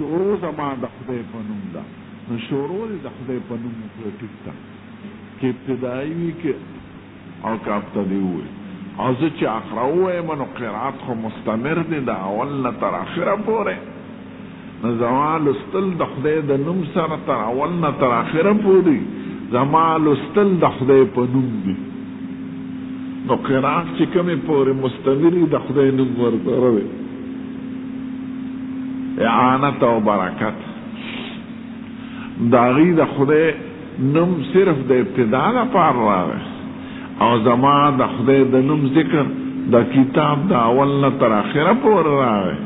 شروع زمان د خدای په نوم ده، نو شروع د خدای په نوم وکړه ټیک ده، که ابتدایي وي او که ابتدایي وي. او زه چې اقرا ووایم نو قرات خو مستمر دی د اول نه تر اخره پورې، نو زما لوستل د خدای د نوم سره تر اول نه تر اخره پورې زما لوستل د خدای په نوم دی. نو قرات چې کومې پورې مستمري د خدای نوم ورسره دی، اعانت او برکت د هغې د خدای نوم صرف د ابتدا لپاره راغی، او زما د خدای د نوم ذکر د کتاب د اول نه تر اخره پورې راغی.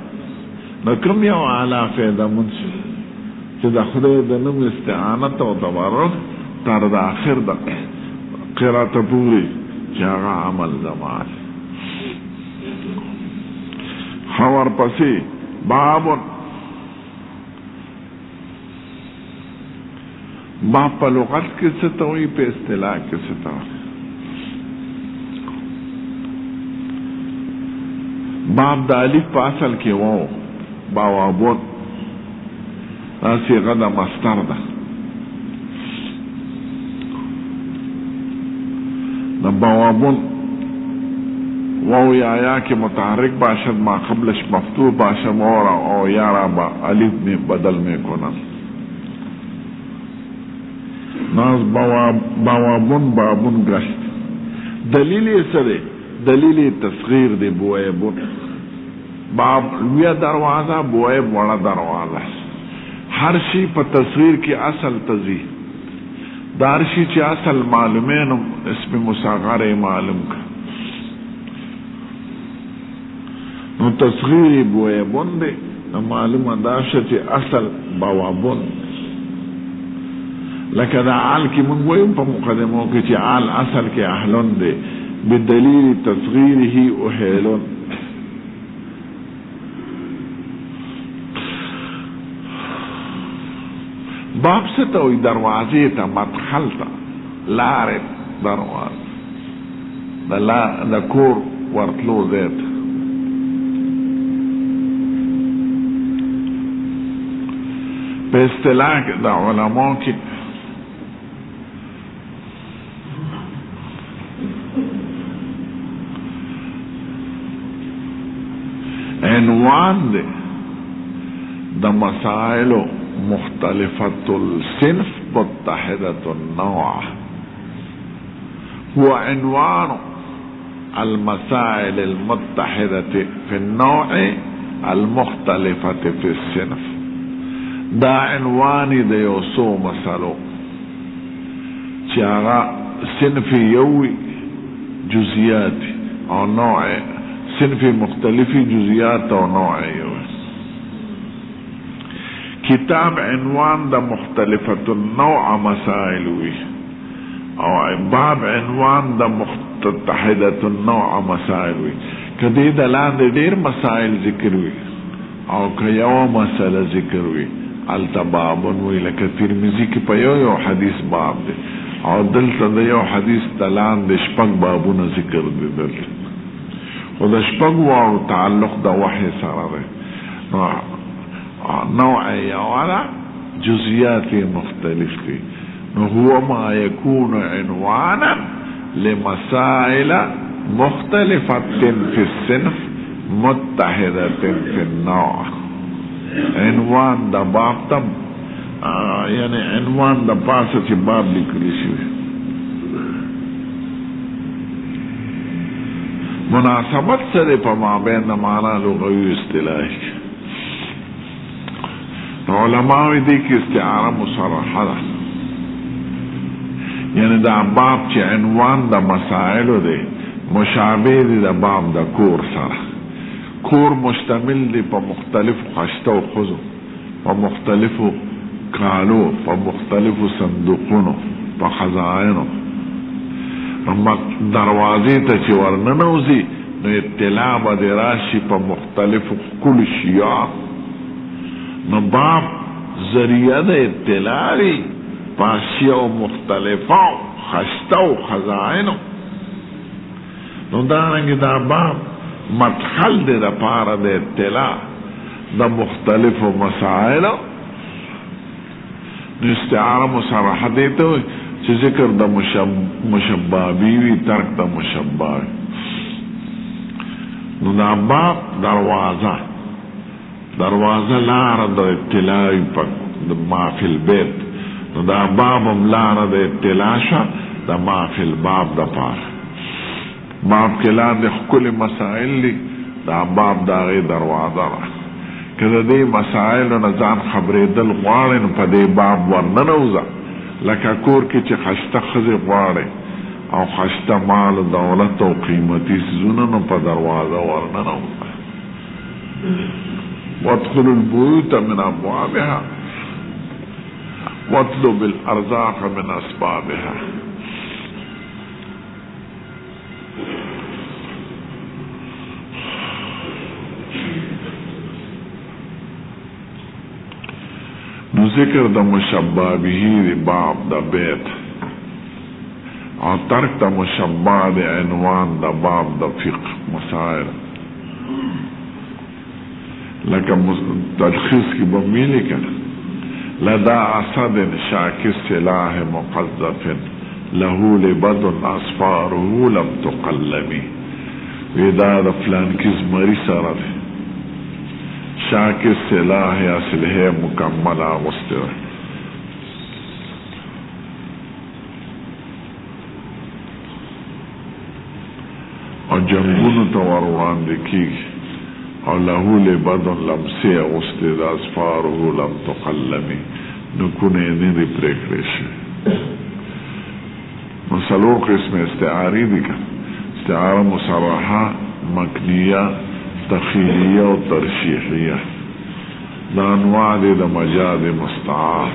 نو کوم یو اعلی فایده مند شي چې د خدای د نوم استعانت او تبرک تر د اخر د قرات پورې چې هغه عمل زما دی. خبر پسې باب په لغت کې څه ته وایي، په اصطلاح کې څه ته وایي. باب د الف په اصل کې وو باوابون، دا صیغه د مصدر ده. د باوابون واو یا که متحرک باشد ما قبلش مفتوح باشد مورا او یارا با الف میں بدل میں کنن. ناز باوابون بابون گشت. دلیل سره دلیل تصغیر دی بوئبون. باب لویا دروازہ، بوئب وڑا دروازہ. ہر شی پا تصغیر کی اصل تزی دارشی چی اصل معلومین اسم مصغر معلوم کا. نو تصغیر بوئبون دی معلوم دارشی چی اصل بوابون. لکه دا آل کی من گویم پا مقدموں کی چی آل اصل کی احلون دی بدلیل تصغیره احیلون. باب سے تو دروازے تا مدخل تا لار درواز دا کور ورتلو زیت. پہ اصطلاح دا علماء کی عنوان دے دا مسائل مختلفت الصنف متحدت النوع، هو عنوان المسائل المتحدة في النوع المختلفة في الصنف. دا عنوان دا یوسو مسئلو چاگا صنف یوی جزیات او نوع صنف مختلفی جزیات او نوع یوی. کتاب عنوان دا مختلفت النوع مسائل وی، او باب عنوان دا متحدت النوع مسائل وی. کدی دلان دیر مسائل ذکر وی او که یو مسئلہ ذکر وی التبابن وی. لکه ترمذی کی پا یو حدیث باب دی او دلتا دا یو حدیث دلان دا شپک بابون ذکر دی دلتا و دا شپک وارو تعلق دا وحی سارا دی. نوع یوالا جزیات مختلف دی. هو ما يكون عنوانا لمسائل مختلفة في الصنف متحدة في النوع. عنوان دا باب تب یعنی عنوان دا پاسا چی باب لکلی شوی. مناسبت سرے پا مابین دا مانا لغوی اصطلاحی. علماء دی کی استعارہ مصرحہ دا، یعنی دا باب چی عنوان دا مسائل دے مشابه دی دا باب دا کور سر. کور مشتمل دی پا مختلف خشتو خوزو، پا مختلف کالو، پا مختلف صندوقونو، پا خزائنو. دروازی تا چی ورننوزی نو اطلاع با دی راشی پا مختلف کل شیعات. نو باب ذریعہ دا اطلاعی پا شیعو مختلفو خشتو خزائنو. نو دارنگی دا باب مدخل دے دا پارا دے اطلاع دا مختلف مسائل استعاره مصرحه دیتے ہوئے چی ذکر دا مشبہ بیوی ترک دا مشبہ نو دا باب دروازه لار دا اطلاعی پا ما فی البیت نو دا بابم لار دا اطلاع شا دا ما فی الباب دا پار باب کلان دا کل مسائل لی دا باب دا غی دروازه را که دا دی مسائل نزان خبری دل غوارن پا دی باب ورننوزا لکه کور کی چی خشتا خزی غواری او خشتا مال دولت و قیمتی سزونن پا دروازه ورننوزا وادخلوا البيوت من ابوابها واطلب الارزاق من اسبابها نو ذکر دا مشبہ به دی باب دا بیت او ترک دا مشبہ دی عنوان دا باب دا فقه مسائل لکه تلخیص کی بمیلی کنا لدا اسد شاک سلاح مقذف له لبد اصفاره لم تقلمی ویدا دا فلان کس مری سرد شاک سلاح اصلح مکمل آغسته اور جنگونو توروران دیکی اور لہو لبدن لمسی اغسطی دا اسفارہو لم تقلمی نکونے نیدی پریکریشی مسلو قسم استعاری دیکھا استعار مصرحہ مکنیہ تخیلیہ و ترشیحیہ دا انواع دی دا مجاز مستعار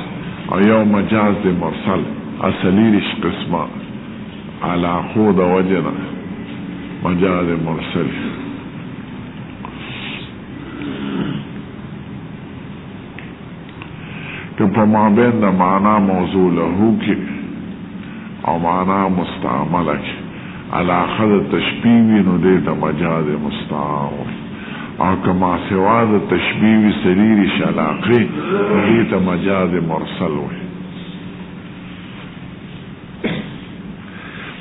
اور یو مجاز دی مرسل اصلیرش قسمہ علا خود وجنا مجاز مرسل کہ پا بین دا معنی موضوع لہو کی او معنی مستعمل کی علاقہ دا تشبیوی نو دیتا مجاز مستعار او کما سوا دا تشبیوی سریریش علاقی دیتا مجاز مرسل ہوئی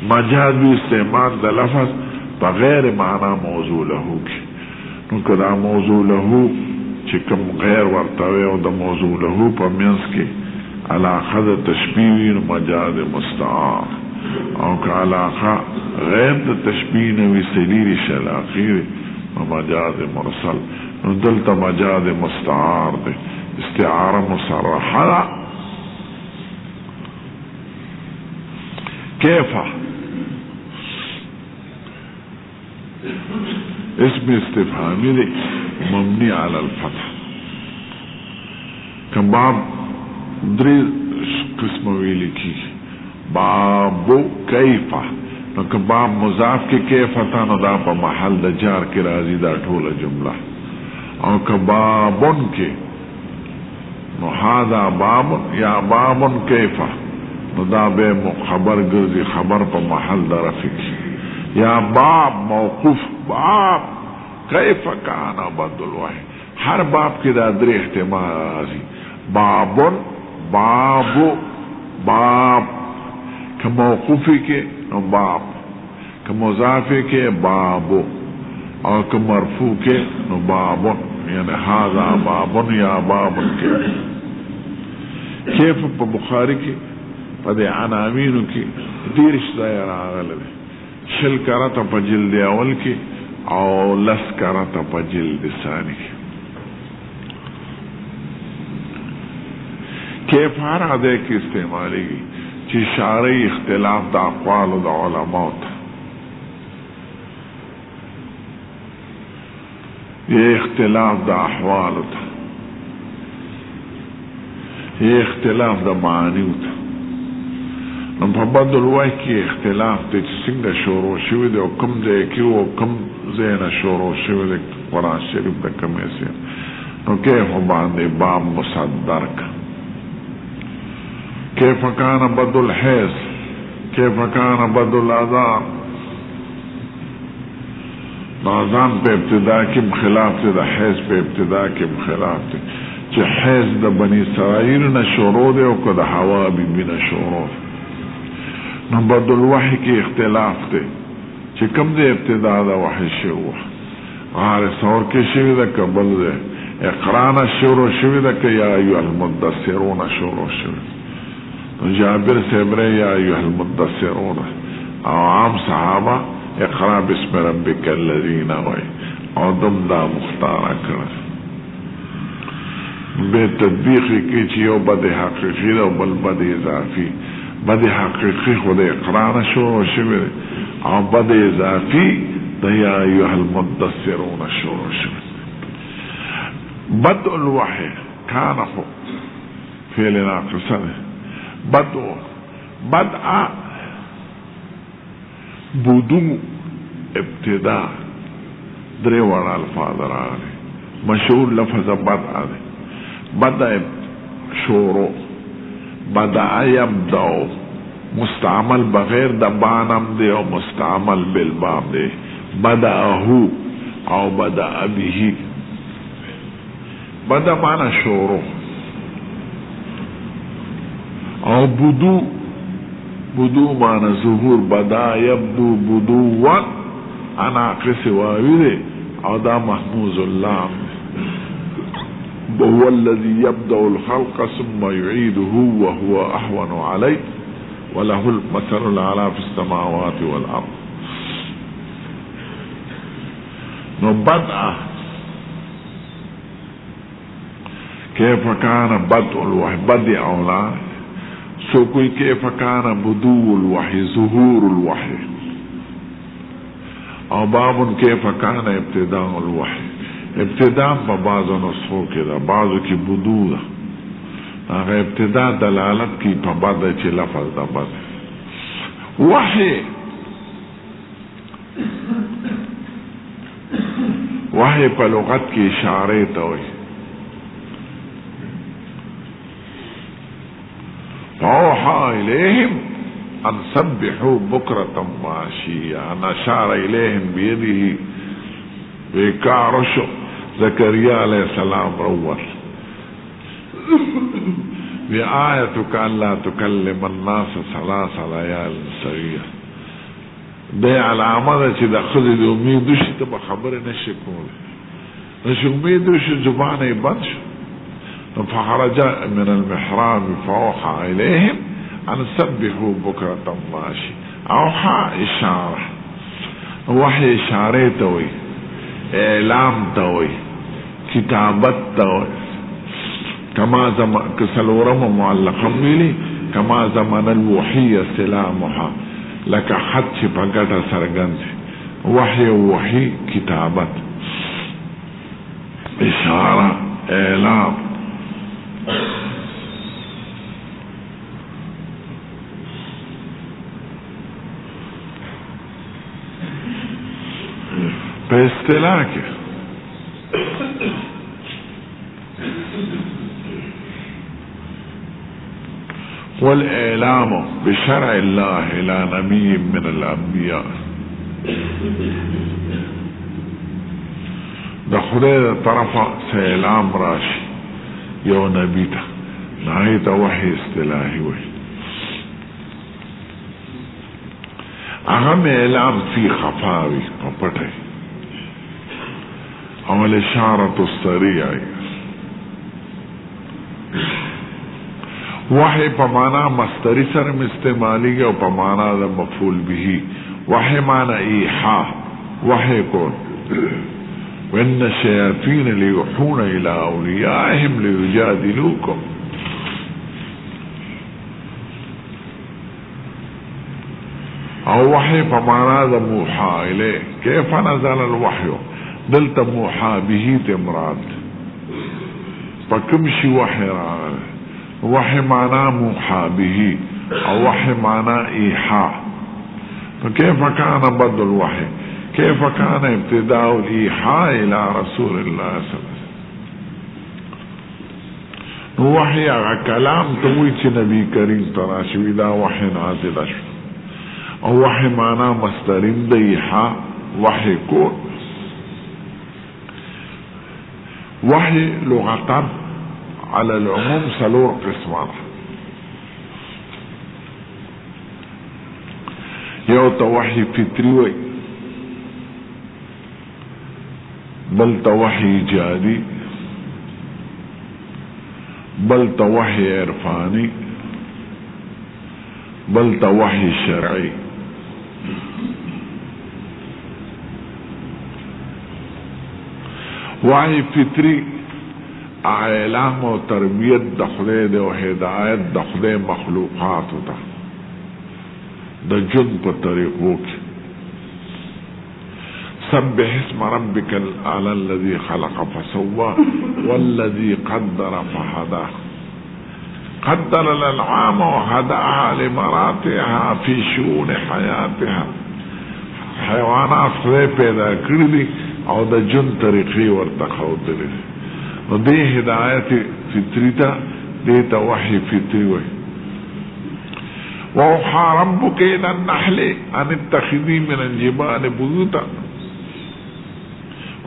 مجاز بھی استعمال دا لفظ بغیر معنی موضوع لہو کی نو کدا موضوع لہو چکم غیر ورطوے او دا موضوع لہو پا منس کی علاقہ دا تشبیوی مجاز مستعار او کا علاقہ غیر دا تشبیہ نوی سلیری شلاقی مجاز مرسل نو دلتا مجاز مستعار دے استعار مصرحہ کیفا اسم استفہامی دے مبنی علی الفتح کہ باب دری قسم ویلی کی باب کیفا نو کہ باب مضاف کے کیفا تا نو دا پا محل دا جار کے رازی دا ٹھول جملہ او کہ بابن کے نو ہادا بابن یا بابن کیفا نو دا بے خبر گرزی خبر پا محل دا رفق یا باب موقوف باب کیف کانا بدل واحد ہر باب کی دا در احتمال آزی بابن بابو باب کہ موقوفی کے نو باب کہ مضافی کے بابو اور کہ مرفوع کے نو بابن یعنی ہاذا بابن یا بابن کے کیف پا بخاری کی پا دے عناوینو کی دیرش دائر آغل دے شل کرتا پا جلد اول کی او لس کرتا پا جلد ثانی کی کیف ہر عدے کی استعمالی گی چی شارعی اختلاف دا اقوال و دا علماء تا یہ اختلاف دا احوال تا یہ اختلاف دا معنی تا نمپا بدل وائی کی اختلاف دے چی سنگ شورو شوی دے و کم دے کیو و کم زین شورو شوی دے قرآن شریف دے کمی سے نو کیف باندے باب مصدر کا کیف کان بدل حیث کیف کان بدل آذان نازان په ابتدا کې خلاف دی، د حیض په ابتدا کې خلاف دی چې حیض د بنی اسرائیل نه شروع دی او که د حوا بیبي نه شروع دی. نو بد الوحی کې اختلاف دی چې کوم دی ابتدا د وحی شوی غار سور کې شوی ده که بل دی اقرا نه شروع شوی ده که یا ایها المدثرون شروع شوی. نو جابر صاحب یا ایها المدثرون او عام صحابه اقرا بسم ربک الذین وی او دم دا مختارا کرد بے تطبیقی کی چی او بد حقیقی دا بل بد اضافی. بد حقیقی خود اقرا نشروع شوی او بد اضافی دا یا ایها المدثرون شروع شوی. بدء الوحی کان خو فعل ناقصه بدء بدو ابتدا درے وڑا الفاظ راغلے. مشہور لفظ بدء دے، بدء شورو، بدء یبدأ مستعمل بغیر دا بانم دے او مستعمل بالبام دے. بدأہو او بدأ به. بدء معنی شورو او بدو معنی ظهور. بدا یبدو بدوان انا قص واوی دے او دا محموز اللام. هو الذي يبدأ الخلق ثم يعيده وهو احون عليه وله المثل الاعلى في السماوات والارض. نو بدء كيف كان بدء الوحي بدء اولا سو کوئی کیف کان بدو الوحی ظہور الوحی او باب کیف کان ابتداء الوحی. ابتداء پا بعض نسخوں کے دا بعضو کی بدو دا اگر ابتداء دلالت کی پا بعد چی لفظ دا بد وحی. وحی پا لغت کی اشارے توئی فأوحى إليهم أن سبحوا بكرة وعشيا. أن أشار إليهم بيده بكارش زكريا عليه السلام رول بآيتك أن لا تكلم الناس 3 ليال سوية. دے علامه چې د خزې د امید وشي ته به خبرې نشي کولی. نو چې امید وشي زبان یې بند شو. فخرج من المحراب فأوحى إليهم أن سبحوا بكرة وعشيا. أوحى إشارة وحي إشارة توي إعلام توي كتابت توي كما زمان كسلورم معلقا ميلي كما زمان الوحي سلامها لك حد فقط سرگنز وحي كتابت إشارة إعلام. په اصطلاح کې والاعلام بشرع الله الى نبي من الانبياء. د خدای طرفه سه اعلام راشي یو نبی ته نهایت وحی اصطلاحی وی. اهم اعلام فی خفاوی پپٹه اول اشارت السریعی. وحی پمانا مستری سرم استعمالی گا و پمانا دا مفعول بهی. وحی مانا ایحا وحی کون وَإِنَّ الشَّيَاطِينَ لَيُوحُونَ إِلَىٰ أَوْلِيَائِهِمْ لِيُجَادِلُوكُمْ. او وحی پمانا دا موحا الیہ. کیف نزل الوحی دلت موحا به تمراد پکمشی وحی راغل. وحی مانا موحا به او وحی مانا ایحا. فکیف کان بدء الوحی كيف كان ابتداء الإيحاء إلى رسول الله صلى الله عليه وسلم. وحي اغا كلام توي چه نبي كريم تراشوي دا وحي نازل اشو او وحي مانا مسترين دا إيحاء وحي كون وحی لغتاً علی العموم سلور قسمان یو تا وحی فطری وی بل تا وحی ایجادی بل تا وحی عرفانی بل تا وحی شرعی وحی فطری اعلام و تربیت دخلے دے و ہدایت دخلے مخلوقات ہوتا دا جن پا طریقوں کی سبح اسم ربک الاعلی الذی خلق فسوا والذی قدر فہدا قدر الانعام وهداها لمراتها في شؤون حیاتها حیوانات خدای پیدا کړی دي او د جن طریقې ورته ښودلې دي نو دې هدایت فطري ته دې ته وحی فطري وایي وأوحى ربك إلى النحل أن اتخذي من الجبال بيوتا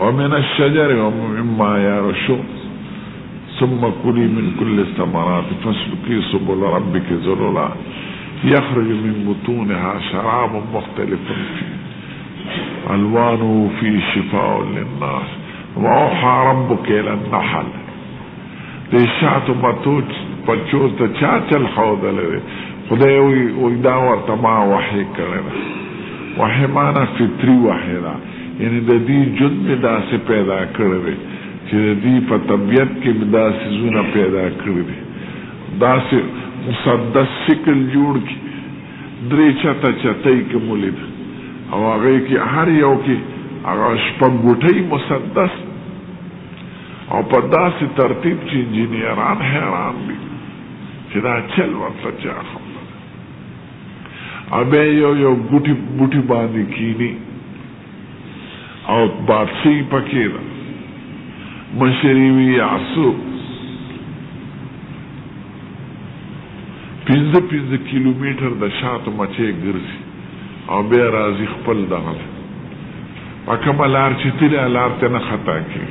ومن الشجر ومما يعرشون ثم كلي من كل الثمرات فاسلكي سبل ربك ذللا يخرج من بطونها شراب مختلف ألوانه فيه شفاء للناس وأوحى ربك إلى النحل دې شاتو بچو ته چا چل ښودلی خدای وی دا ورته ما وحی کړی ده وحی مانا فطري وحی ده یعنی د دې جن مې داسې پیدا کړی دی چې د دې په طبیعت کې مې داسې څیزونه پیدا کړي دي داسې مسدس شکل جوړ کړي درې چته چتۍ کې مو لید او هغې کې هر یو کې هغه شپږ ګوټۍ مسدس او په داسې ترتیب چې انجینیران حیران دي چې دا چل ورته چا خبره ابے یو گوٹی بوٹی باندھی کینی اور بادشاہی پکے دا مشریوی آسو پینزه کیلومیٹر دا شاعت مچے گرزی اور بے رازی خپل دغل اکم لار چیتیلی لار تینا خطا کی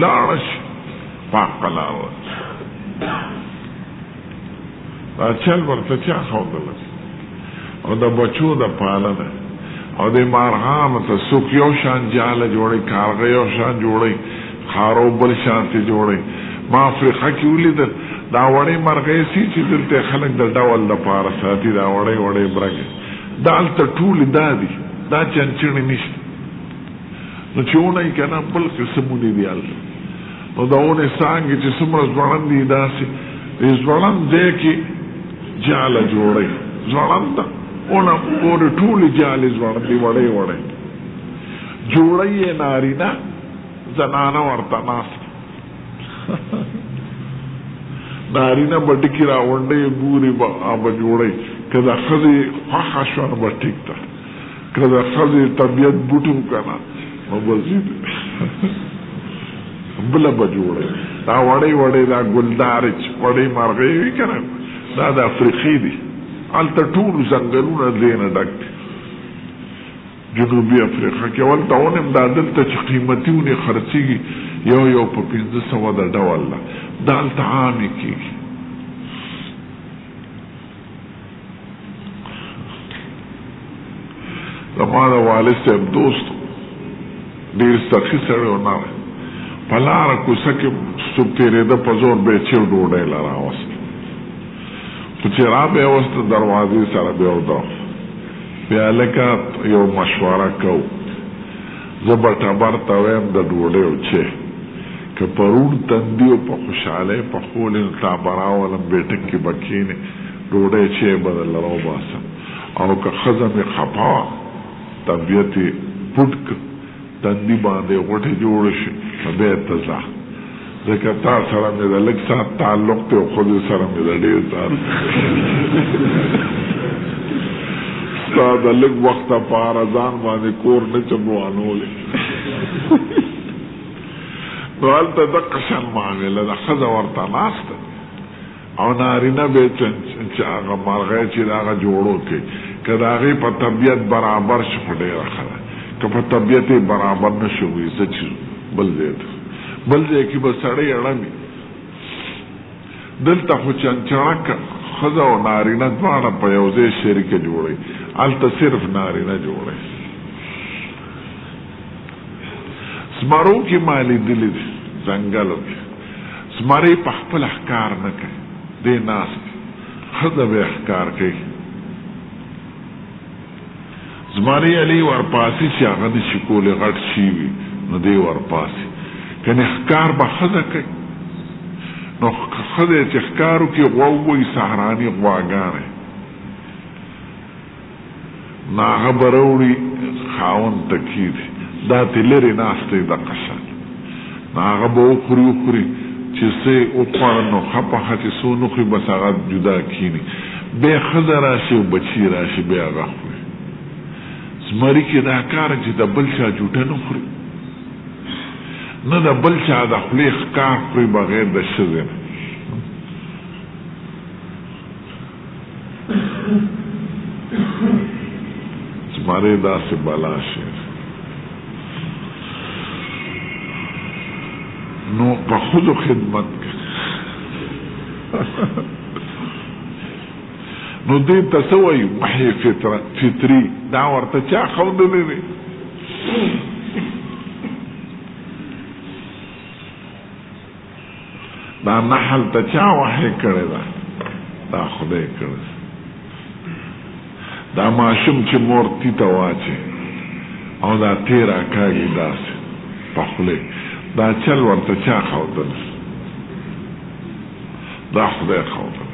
لارش پاک لارش دا چل برتا چا خود لگی او دا بچو دا پالنه او دا مارغان تا سوک یو شان جال جوڑی کارغ یو شان جوڑی خارو بل شان تی جوڑی ما افریقہ کی اولی دا وڑی مرغی سی چی دلتے خلق دا ڈول دا پارساتی دا وڑی برگی دال تا طول دا دی دا چنچنی نشت نو چونای کنا بل قسمونی دی آل نو دا اونی سانگی چی سمر زوڑن دی دا سی زوڑن دے کی جال جوڑی زوڑن دا اور ٹول جالی زوڑن دی وڑے جوڑی نارینا زنانا ورطا ناس نارینا بٹکی را ونڈے گوری آبا جوڑی کدا خزی خواخشوان بٹک تا کدا خزی طبیعت بوٹو کنا مبزید بلا بجوڑی دا وڑے دا گلدارچ وڑی مرغیوی کنا دا افریقی دی آلتا طول زنگلون دین ڈکتی جنوبی افریقہ کی والتا اونم دا دلتا چی قیمتیونی خرچی گی یو پا 1500 دا ڈوالا دالتا عامی کی گی زمانا والد سے اب دوست دیر سخی سڑے ہونا رہے پلارا کسا کی سب تیرے دا پزور بیچے ڈوڑے لرا وست چی را بے وست دروازی سر بیو دو بیا لکا یو مشوره کو زبطا برتا ویم دا دوڑیو چه که پرون تندیو پا خوشحاله پا خولین تا براولم بیٹک کی بکینی دوڑی چه بدل رو باسم او که خزم خپاوا طبیعتی پتک تندی بانده غٹی جوڑشی بیت تزا دیکھا تا سرا میرا لگ ساتھ تعلق تے خود سرا میرا دیر ساتھ سادا لگ وقتا پارا زان مانے کور نچموانو لے نوالتا دا قشن مانگے لدا خزا ورطا ناستا او نارینا بے چنچ آغا مرغی چی داغا جوڑو کے کہ داغی پا طبیعت برابر شپڑے رکھا کہ پا طبیعت برابر نشوئی سچ بل دیتا بل ځای کې به سړی اړمي. دلته خو چنچڼک ښځه او نارینه دواړه په یو ځای شریکه جوړوي، هلته صرف نارینه جوړوي. زمرو کې ما لیدلي دي ځنګلو کې زمرې په خپل ښکار نه کوي، دی ناست دي، ښځه به ښکار کوي. زمرې علي ورپاسي چې هغه نشي کولی غټ شي وي نو دی ورپاسي، کنې ښکار به ښځه کوي. نو ښځه چې ښکار وکړي غوا ووایي سهراني غواګانې، نو هغه به راوړي خاوند ته کېږدي، دا ترې لرې ناست دی دقه شان. نو هغه به وخوري چې څه یې وخوړه نو ښه پخه چې څه ونه خوري بس هغه جدا کښېني، بیا ښځه راشي او بچي راشي بیا هغه خوري. زمري کې دا کار چې د بل چا جوټه نه خوري، نه د بل چا د خولې ښکار خوري بغیر د ښځې نه. زمري داسې بلا شي. نو په ښځو خدمت کوي. نو دې ته څه وایي؟ وحی فطري. دا ورته چا ښودلی دی؟ دا نحل ته چا وحی کړی ده؟ دا خدای کړی. دا ماشوم چې مور تیته واچي او دا تیره کاږي داسې په خولې، دا چل ورته چا ښودلی؟ دا خدای ښودلی.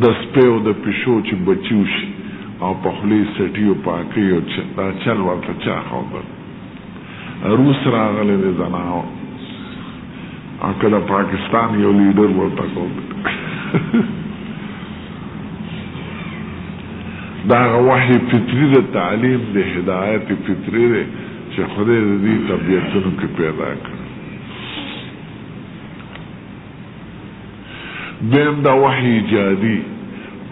د سپی او د پیشو چې بچي وشي او په خولې سټي او پاکوي، دا چل ورته چا ښودلی؟ روس راغلی دی زناور او که د پاکستان یو لیډر ورته کولی. دا وحی فطری د تعلیم د هدایت فطری دی چې خدای د دې طبیعتونو کې پیدا کړ. دویم دا وحی ایجادي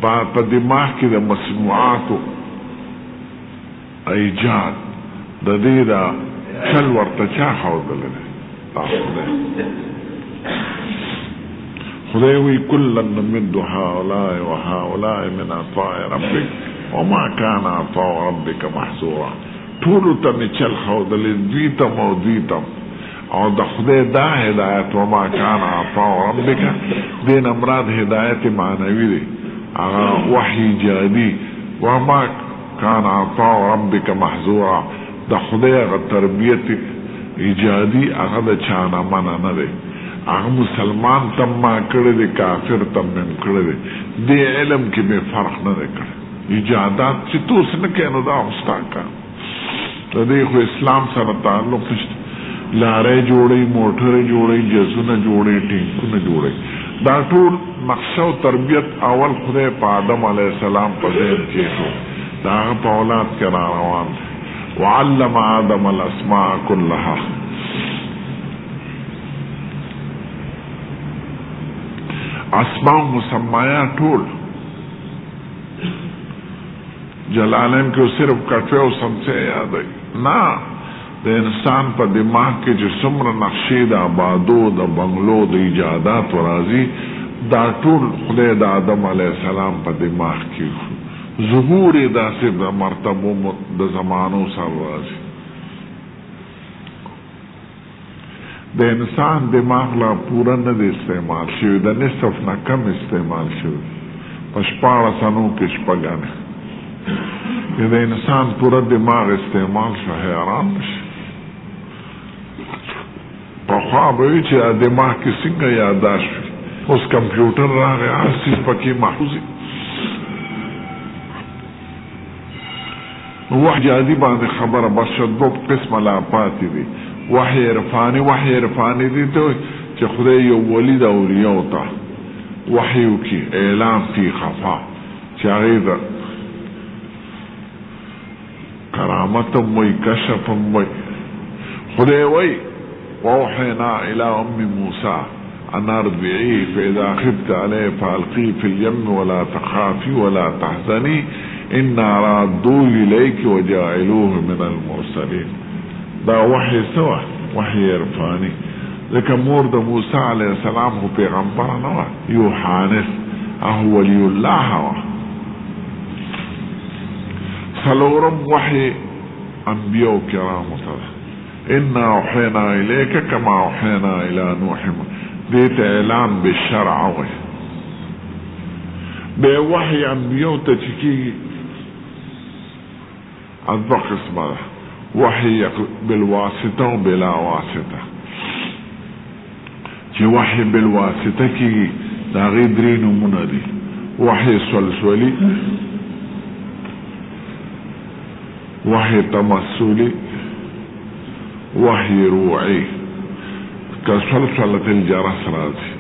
په دماغ کې د مسموعاتو ایجاد د دې دا چل ورته چا ښودلی دی؟ خدای وی کلا نمد هؤلاء وهؤلاء من عطاء ربک وما كان عطاء ربك محظورا. ټولو ته مې چل ښودلی، دوی ته او دوی ته. او د خدای دا هدایت وما كان عطاء ربک دې نه مراد هدایت معنوي دی، هغه وحی ایجادي. وما كان عطاء ربک محظورا د خدای هغه تربیت ایجادي هغه د چا نه منع نه دی. هغه مسلمان تم ما کړی دی، کافر تم مې کړی دی. دې علم کې مې فرق نه دی کړی. ایجادات چې توس نه کوې نو دا ستا کار د دې خو اسلام سره تعلق نشته. لارې جوړوي، موټرې جوړوي، جزونه جوړوي، ټینکونه جوړوي. دا ټول نقشه او تربیت اول خدای په آدم علیه السلام په ذهن کې شو، دا هغه په اولاد کې را روان دی. وعلم آدم الاسماء كلها. اسماء مسمایات ټول جلالین کې صرف کټوه او سمڅه یاد دی نه، د انسان په دماغ کې چې څومره نقشې د آبادو د بنگلو د ایجادات راځي دا ټول خدای د آدم علیه السلام په دماغ کې ظهور یې داسې د مرتبو د زمانو سره راځي. د انسان دماغ لا پورا نه دی استعمال شوی، د نصف نه کم استعمال شوی، په 14 کې شپږانې د انسان پورا دماغ استعمال شو، حیران نشي. پخوا به وي چې دماغ کې څنګه یاداشت وي، اوس کمپیوټر راغی، هر څیز پکې محفوظ وي. وحی جادي باندې خبره بس شو، 2 قسمه لا پاتې دي. وحی عرفانی، وحی عرفانی دی ته چې خدای یو ولی د اولیاء ته وحی وکړي، اعلان فی خفا، چې هغې د کرامت هم وی، کشف هم وی. خدای وی ووحینا الی ام موسی ان ارضعیه فاذا خفت علیه فالقیه فی الیم ولا تخافی ولا تحزنی انا رادوه الیک وجاعلوه من المرسلین. دا وحی سوا وحی عرفانی. لکه مور د موسی علیه السلام خو پیغمبر نه وه، یوحانس هغه ولی الله وه. څلورم وحی انبیاء کرامو ته ده. انا اوحینا الیک کما اوحینا الی نوح. دې ته اعلان بالشرع وی. بے وحی انبیاء ته چې کېږي دوه قسمه ده، وحی بالواسطه و بلا واسطه. چې وحی بالواسطه کېږي د هغې درې نومونه دي: وحی سلسلي، وحی تمثلی، وحی روعی. كسلسلة الجرس راځي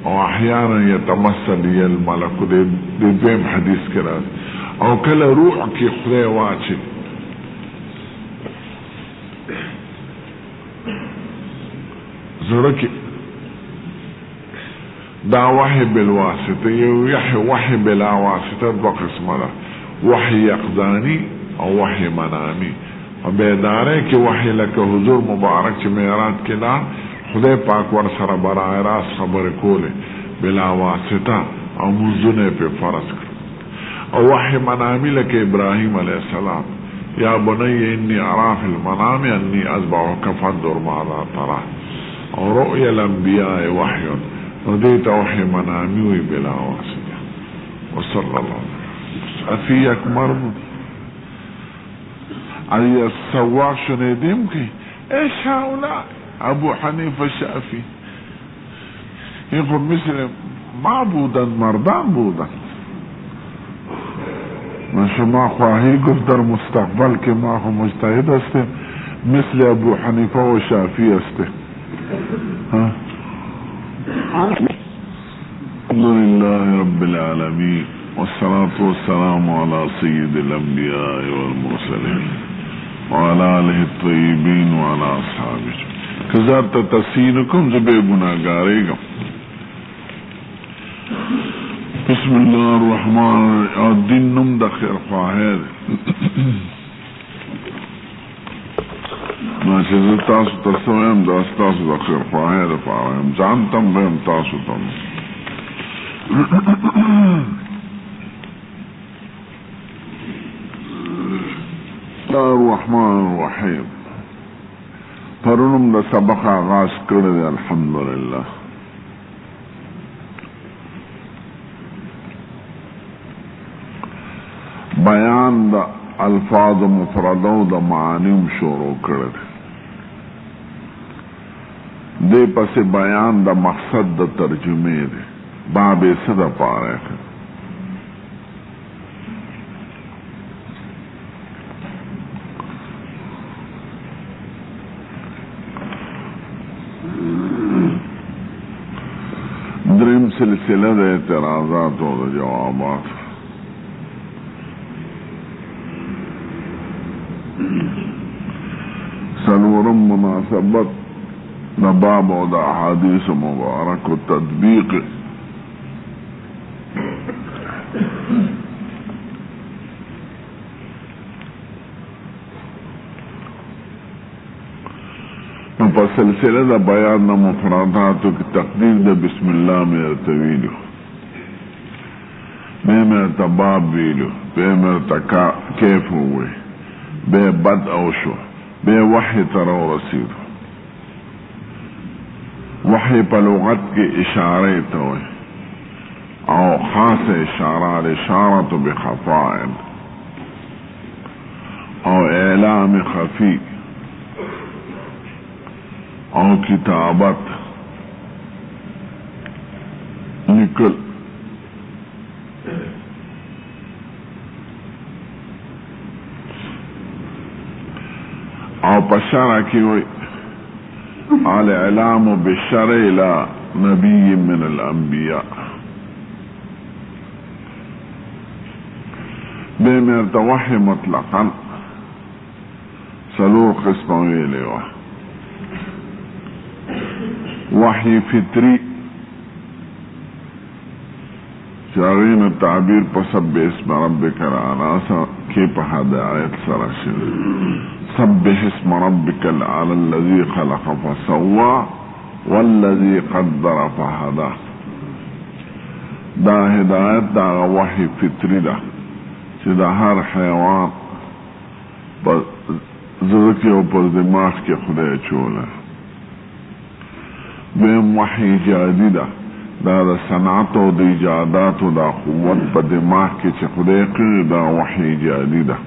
او احيانا يتمثل الملك. دې دویم حدیث کې راځي. او کله روح کې خدای واچي، زړه کې دا وحی بالواسطه. یو وحی بلا واسطه دوه قسمه ده: وحی یقظانی او وحی منامی. او بیداره کې وحی لکه حضور مبارک چې معراج کې دا خدای پاک ور سره برای راست خبرې کولې بلا واسطه او منځونه په فرض کړ. او وحی منامی لکه ابراهیم علیه السلام: یا بنی انی ارا فی المنام انی اذبحک فانظر ماذا ترى. او رؤیا الانبیاء وحی، نو دې ته وحی منامی وی بلا واسطه. وصلی الله افی اکمر علی السواق شنیدیم که ايش هؤلاء ابو حنیفه شافعی این خود مثل ما بودن، مردان بودن. من شما خواهی گفت در مستقبل که ما خود مجتهد هستیم مثل ابو حنیفه و شافعی هستیم. الحمدلله رب العالمین والصلاة والسلام على سید الانبیاء والمرسلین وعلى آله الطیبین وعلى اصحابه. کذات تسینکم زبے گناہگارے گا. بسم اللہ الرحمن الرحیم. دین نم دا خیر خواہر ناچه تاسو تسویم دا تاسو دا خیر خواهر پاویم جانتم بیم تاسو تم. الرحمن الرحیم. پرونم دا سبق آغاز کرده الحمدللہ. بیان دا الفاظ مفردو دا معانیم شروع کرده. دے پس بیان دا مقصد دا ترجمه ده. باب صدا پاره ہے. دریم سلسلہ دا اعتراضات و دا جوابات. سلورم مناسبت دا باب و دا حدیث مبارک و تطبیق. پس سلسلہ دا بیان دا مفرداتو کی تقدیر دا بسم اللہ میرتا ویلو، بے میرتا باب ویلو، بے میرتا کیف ہوئے، بے بد اوشو، بے وحی ترو رسیدو. وحی پا لغت کی اشارے توئے او خاص اشارہ الاشارت بخفائل او اعلام خفی او کتابت نکل. او پشارہ کی ہوئی الاعلام بالشرع الى نبی من الانبیاء. بے میرتا وحی مطلقا سلور قسم ویلے وحی: وحی فطری شاغین تعبیر پسبح اسم ربک الاعلی کی پہد آیت سرشن. سبح اسم ربک الاعلی الذی خلق فسوا والذی قدر فہدا. دا ہدایت دا وحی فطری دا چی دا ہر حیوان پر زرکی و پر دماغ کے خدای چولا. دویم وحی ایجادی دا دا صنعت و دا ایجادات و دا قوت پر دماغ کے چی خدای قیر دا وحی ایجادی دا.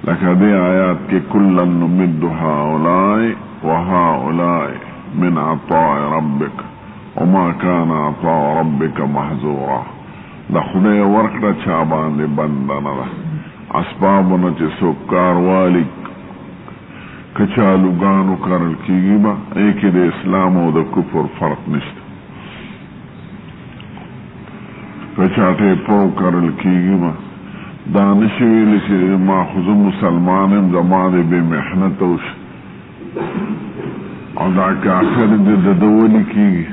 لکہ دی آیات کے کلن نمد ہاولائی و ہاولائی من عطاء ربک وما كان عطاء ربك محظورا. دا خدای ورکڑا چابان دی بندانا دا اسبابنا چی سکار والی کچالو گانو کرل کیگی با ایکی دا اسلام و دا کفر فرق نشت. کچاتے پرو کرل کیگی با دانشویلی چی ما خود مسلمانم زمان بے محنتوش او دا کافر دی دولی کیگی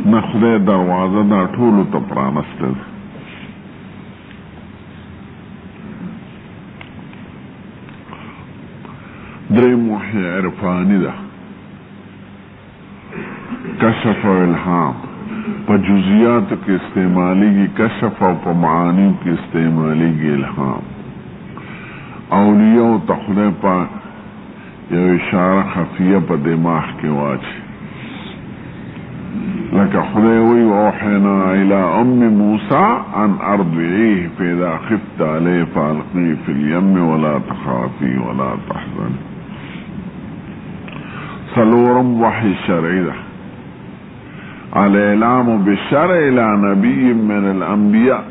نہ خدای دروازه دا ټولو ته پرانسته ده. دریم وحی عرفانی ده کشف و الهام پا جزیاتو کی استعمالی گی کشف و پا معانیو کی استعمالی گی الهام. اولیاء تا خدای پا یو اشاره خفیه پا دماغ کی واچی لکه خدای وی اوحینا الى ام موسیٰ ان ارضعیه فاذا خفت علیه فالقیه فی الیم ولا تخافی ولا تحزن. سلورم وحی شرعی ده الاعلام بالشرع الى نبی من الانبیاء.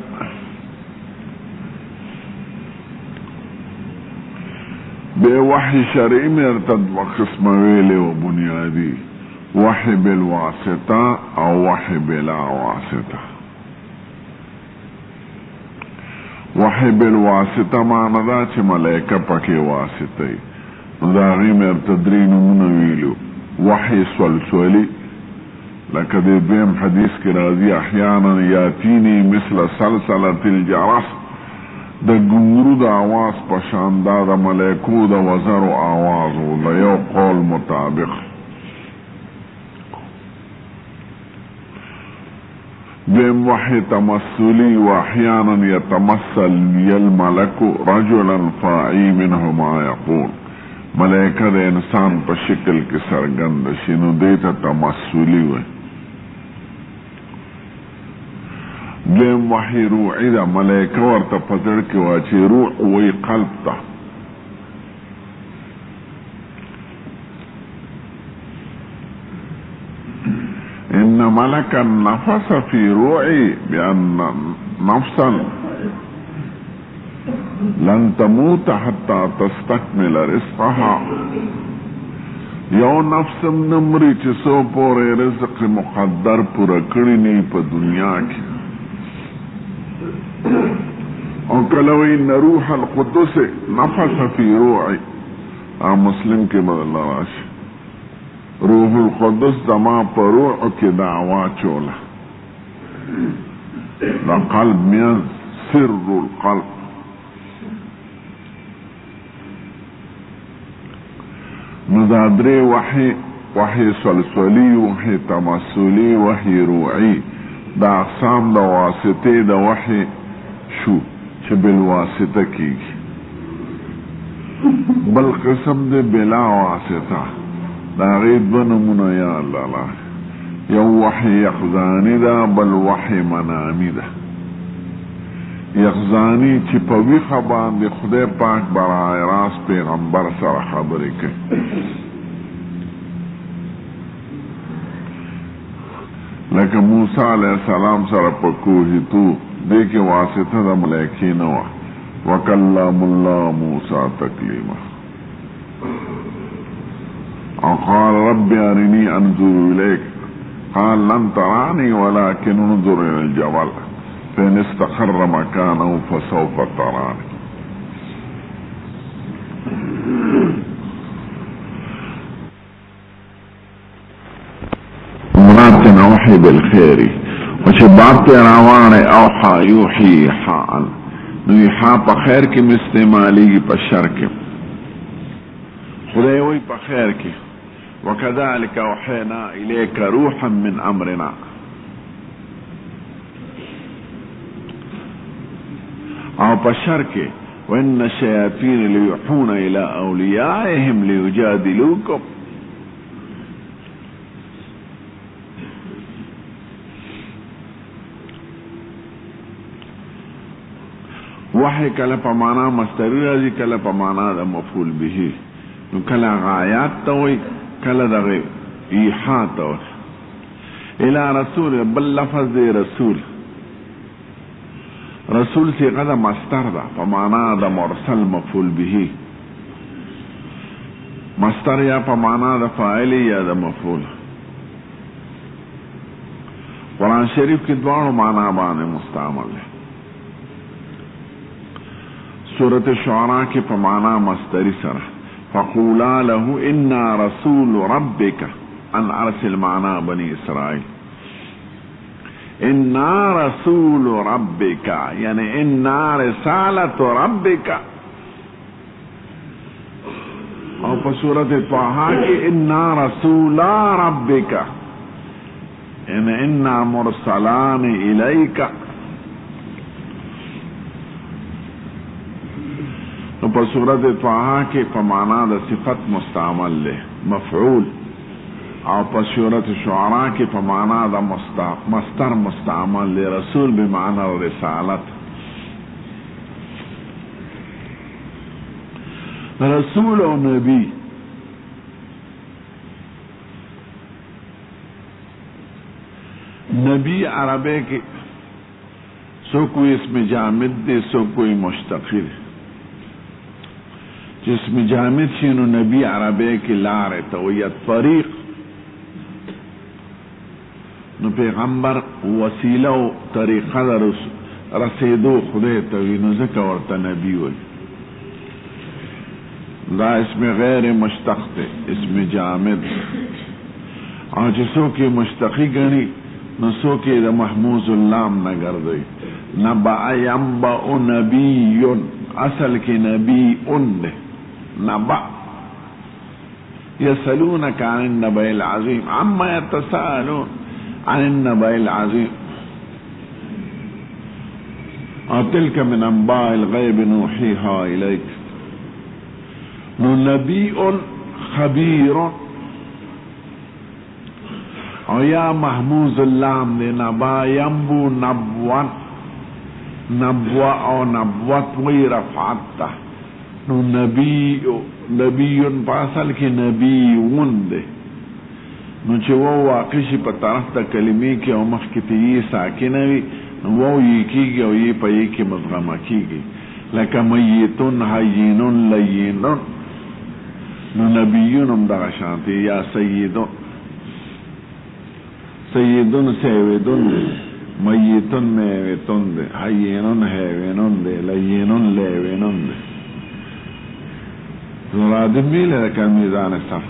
بے وحی شرعی میں ارتد وقسم ویلے و بنیادی وحی بالواسطہ او وحی بلا واسطہ. وحی بالواسطہ معنی دا چی ملائکہ پاکی واسطہ داغی میں ارتدرین منویلو وحی سلسلی لکہ دی دویم حدیث کی راضی احیانا یاتینی مثل سلسلت الجرس دا گنگرو دا آواز پشاندہ دا ملائکو دا وزر و آوازو دا یو قول مطابق. دویم وحی تمثلی و احیانا یتمثل یلملک رجلا فائی منه ما یقول ملائکہ دا انسان پا شکل کی سرگند شنو دیتا تمثلی وی. دویم وحی روحی دا ملائکہ ورطا پتر کی واچی روح وی قلب تا. ان ملکا نفس فی روحی بان نفسا لن تموت حتی تستکمل رزقها. یو نفسم نمری چی سو پورے رزق مقدر پورا کرنی پا دنیا کی. اور کلوی ان روح القدس نفس فی روحی مسلم کے بدل راشی روح القدس دما پر روح کی دعوا چولا دا قلب میان سر القلب. نزادری وحی سلسلی وحی تمثلی وحی روحی دا اقسام دا واسطے دا وحی شو چه بالواسطہ کی بل قسم دے بلا واسطہ دا غید بنمونا یا اللہ یو وحی یقظانی دا بل وحی منامی دا. یقظانی چی پوی خبان دی خدای پاک برای راست پیغمبر سر خبری که لیکن موسیٰ علیہ السلام سر پکوہی تو دیکھ واسطہ دا ملیکی نوا وکلام اللہ موسیٰ تکلیما. قال رب ارنی انظر الیک قال لن ترانی ولكن انظر الى الجبل فإن استقر مكانه فسوف تراني. مناتنا وحي بالخير وشبابت روان اوحى يوحي حاء نوحا پا خیر کی مستعمالی کی پا شر کی خدای وی پا خیر کی وَكَذَلِكَ أَوْحَيْنَا إِلَيْكَ رُوحًا مِّنْ أَمْرِنَا. او پشر کے وَإِنَّ الشَّيَاطِينَ لَيُوحُونَ إِلَىٰ أَوْلِيَائِهِمْ لِيُجَادِلُوكُمْ. وحی کله په معنا مصدری راځي، کله په معنا د مفعول به. نو کله غایات ته وایي، کله دغه ایحاء ته وایي. الی رسول بل لفظ دی رسول. رسول صيغه د مصدر ده په معنا د مرسل مفعول به. مصدر یا په معنا د فاعل یا د مفعول. قرآن شریف کې دواړو معنا باندې مستعمل ده. سورة الشعراء کی پمانا مصدری سرح فقولا له انا رسول ربك ان ارسل معنا بني اسرائیل. انا رسول ربك یعنی انا رسالت ربك. اور پا سورة طه کی انا رسول ربك یعنی انا مرسلان الیک. تو پر صورت طه کے پمانا دا صفت مستعمل لے مفعول، اور پر صورت شعراء کے پمانا دا مصدر مستعمل لے رسول بمعنی رسالت. رسول و نبی نبی عربے کے سو کوئی اسم جامد دے سو کوئی مشتقل. جسم جامد شنو نبی عربی کی لار تویت طریق. نو پیغمبر وسیلہ و طریقہ رسیدو خدای توی نو ذکر ورطا نبی وی. دا اسم غیر مشتق تے اسم جامد. اور جسو کی مشتقی گنی نسو کی دا محموز اللام نگر دی. نبع ینبع نبیون اصل کی نبی ان دے. نبع يسألونك عن النبأ العظيم عما يتساءلون عن النبأ العظيم. تلك من أنباء الغيب نوحيها إليك. نبي خبير ويا محموز اللام لنبا ينبو نبوان نبوة أو نبوة ويرفعته. نو نبیون پاسل کی نبیون دے. نو چه وہ واقع شی پا طرف تا کلمی کی او مخ کی تی ساکنوی نو وہ یہ کی گی او یہ پا یہ کی مضغمہ کی گی. لکا میتون حیینون لینون. نو نبیون ام دا شانتی یا سیدون سیدون سیویدون دے میتون میویتون دے حیینون حیوینون دے لینون لیوینون دے. مرادم بھی لکا میزان صف.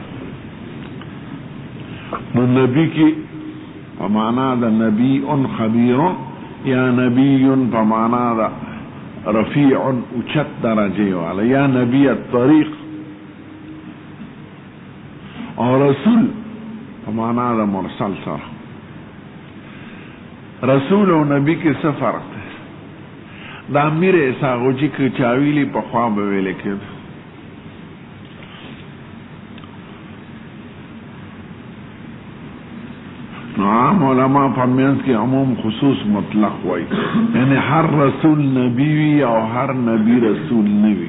نو نبی کی پمانا دا نبی ان خبیر یا نبی پمانا دا رفیع اچت درجے والا یا نبی الطریق. اور رسول پمانا دا مرسل سر. رسول و نبی کی سفر دا میرے ساغو جی که چاویلی پا خواب ویلے کد. عام علماء فرمینس کی عموم خصوص مطلق ہوئی، یعنی ہر رسول نبی وی او ہر نبی رسول نوی.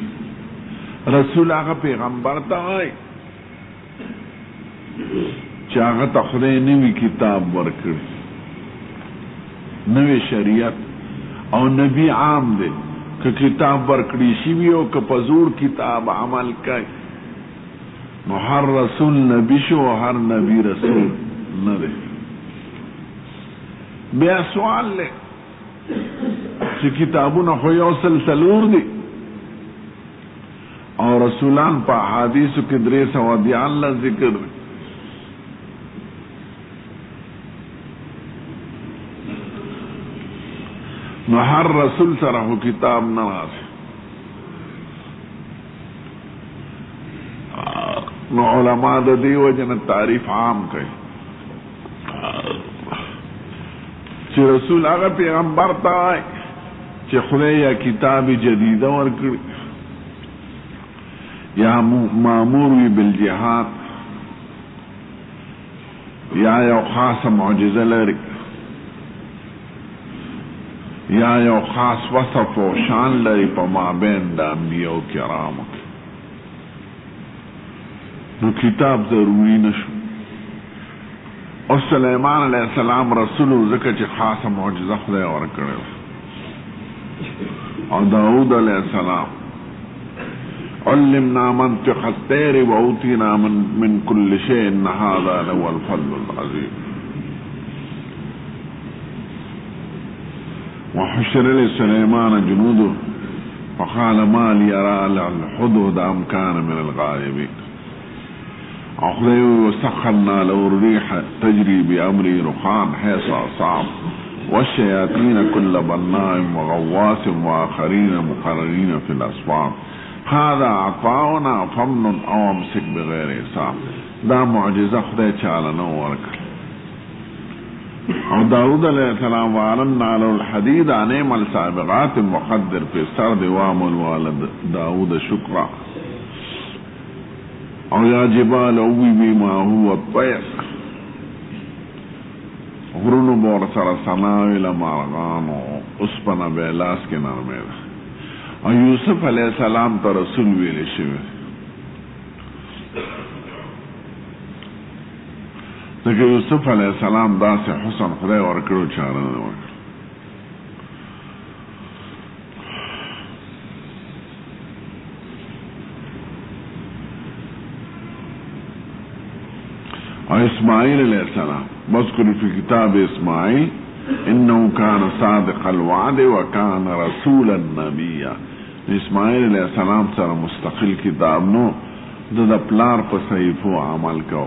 رسول آغا پیغمبر تا آئی چا آغا تا خدای نوی کتاب ورکر نوی شریعت. او نبی عام دے کہ کتاب ورکڑی شیوی او کہ پزور کتاب عمل کئی. نو ہر رسول نبی شو ہر نبی رسول نہ. بیا سوال لے چی کتابونا خوی او سلسلور دی اور رسولان پا حادیثو کی 342 ذکر دی. نو ہر رسول سرہو کتاب نواز. نو علماء د دې وجه نه تعریف عام کوي چې رسول هغه پیغمبر ته وایي چې خدای یا کتاب جدیده ورکړي یا مامور وي بالجهاد یا یو خاصه معجزه لري یا یو خاص وصف و شان لري په مابین د انبیاء کرامو نو کتاب ضروری نشو او سلیمان علیہ السلام رسول ذکر چې خاصه معجزه خدای ورکړي او داود علیہ السلام علمنا منطق الطير وأوتينا من كل شيء إن هذا لهو الفضل العظيم وحشر لسليمان جنوده فقال ما لي أرى الحدود أم كان من الغائبين أخذوا وسخرنا له الريح تجري بأمري رخان حيث أصاب والشياطين كل بناء وغواص وآخرين مقررين في الأسباب هذا عطاؤنا فمن او امسك بغیر حساب دا معجزه خدای چاله نو ورکړ او داود علیہ السلام وعلنا له الحديد ان اعمل سابغات وقدر في السرد وعمل والد داود شكرا او یا جبال اوی بما هو الطير غرونو بور سر سناوی لمارغانو اسپنا بیلاس کے نرمید اور یوسف علیہ السلام تا رسول ویلے شوی لیکن یوسف علیہ السلام دا سے حسن خدای ورکڑو چارن ورکڑ اور اسماعیل علیہ السلام مذکر فی کتاب اسماعیل انه كان صادق الوعد وكان رسولا نبيا اسماعیل علیہ السلام سره مستقل کتاب نو د پلار په صحیفو عمل کو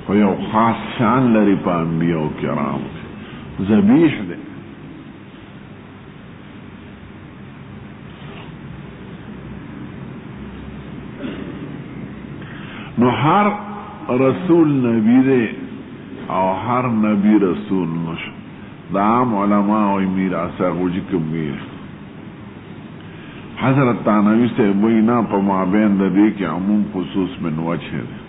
خو یو خاص شان لري په انبیاء کرام ذبیح دی نو هر رسول نبی دی او هر نبی رسول نشو دا عام علماء و میراث غوجی کبیر حضرت تانوی سے وینا پا مابین دا دے کہ عموم خصوص من وجہ دے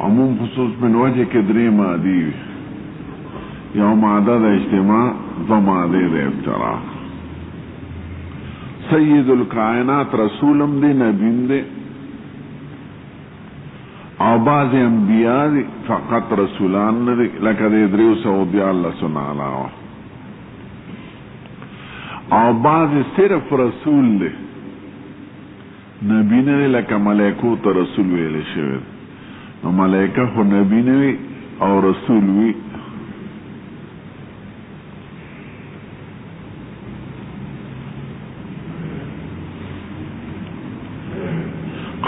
عموم خصوص من وجہ کے دری مادی یو مادہ دا اجتماع دو مادے دا ابتراع سید الکائنات رسولم دے نبیم دے او بعض انبیاء دی فقط رسولان ندی لکه دی دریو سعودی اللہ سنا علاوہ او بعض صرف رسول دی نبی ندی لکه ملیکو تا رسول ویلی شوید نو ملیکه خو نبی ندی او رسول وی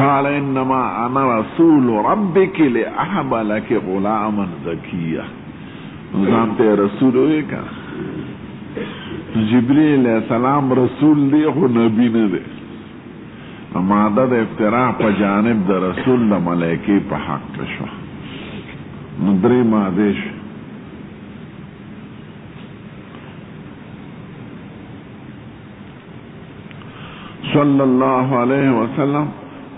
قال انما انا رسول ربك لاحب لك غلاما زكيا نظامتے رسول ہوئے کا جبریل علیہ السلام رسول دی خو نبی نے دے مادہ دا افتراح پا جانب دا رسول دا ملائکی پا حق شو ندری مادش صلی اللہ علیہ وسلم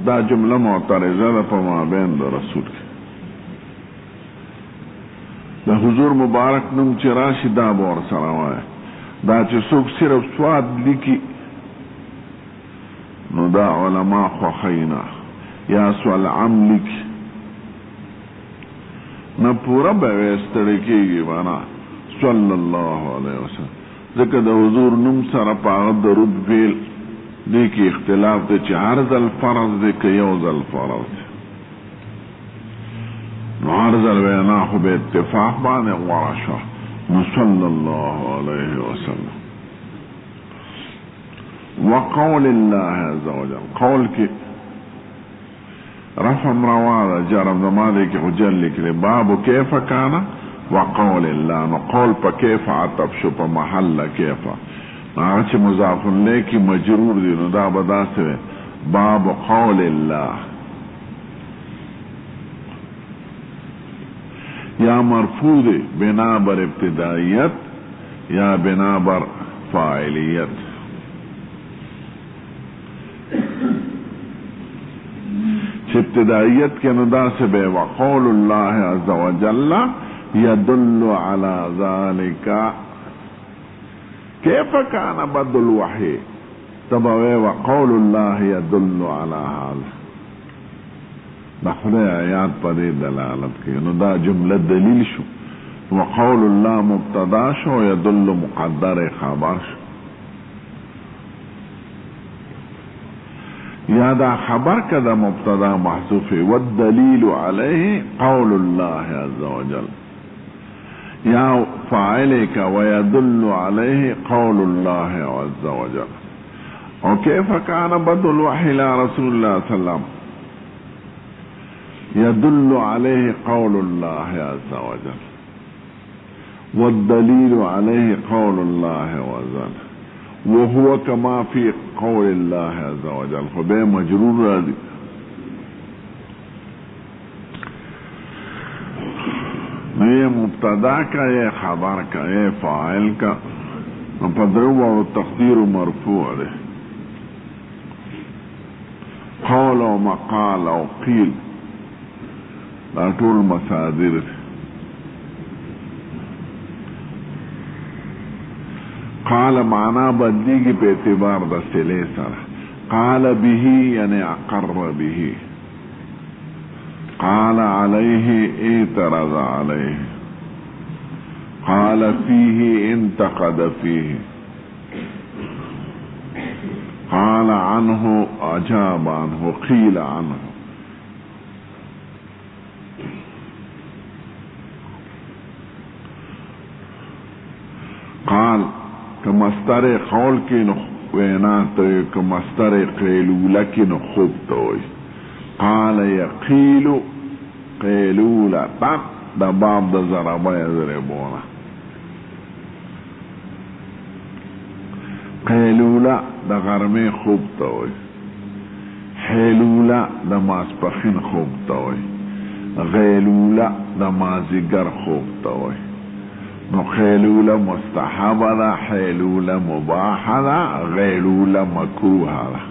دا جمله معترضه ده په مابین د رسول کې د حضور مبارک نوم چې راشي دا به ورسره وایي دا چې څوک صرف سواد لیکي نو دا علما خوښوي نه یا سوال عام لیکي نه پوره به ویستړی کېږي بنا صلی الله علیه وسلم ځکه د حضور نوم سره په هغه درود ویل دیکی اختلاف دے چی ہر ذل فرض دے کہ یو ذل فرض دے نو ہر ذل وینا خو بے اتفاق بانے ورشا صلی اللہ علیہ وسلم وقول اللہ عز و جل قول کی رفم روادا جرم دمادے کی حجل لکلے بابو کیف کانا وقول اللہ نو قول پا کیف عطب شو پا محل کیفا آغا چه مضاف الیه کی مجرور دی نو دا بدا سوی باب قول اللہ یا مرفوع دے بنا بر ابتدائیت یا بنا بر فاعلیت. ابتدائیت کے ندا سے بے وقول اللہ عز وجل يدل على ذلك كيف كان بدء الوحي تبوي وقول الله يدل على هذا. دخل آیات پر دلالت کی ندا جملہ دلیل شو وقول الله مبتدا شو يدل مقدر خبر شو یا دا خبر کدا مبتدا محذوف والدلیل علیہ قول اللہ عز وجل یا فاعل کا ويدل علیہ قول اللہ عز وجل. وكيف كان بدء الوحي الى رسول الله صلى الله عليه وسلم يدل عليه قول الله عز وجل والدليل عليه قول الله عز وجل وهو كما في قول الله عز وجل فبه مجرور راضی. یہ مبتدا کا یہ خبر کا یہ فاعل کا فضرب و تقدیر مرفوع ہے. قول و مقال و قیل دا طول مصادر ہے. قال معنی بدلی کی پہ اعتبار دا سلے سر. قال به یعنی اقر به. قال علیہ اعترض علیہ. قال فیہ انتقد فیہ. قال عنہ اجاب عنہ قیل عنہ. قال کمستر قول کی وینا تو کمستر قیلولہ کی خوب تو قال یقیل قیلولہ تن دا باب دا ضربہ یضربونا. قیلولہ دا غرمی خوب تو حیلولہ دا ماسپخین خوب تو غیلولہ دا مازیگر خوب تو. نو خیلولہ مستحب دا حیلولہ مباح دا غیلولہ مکروہ دا.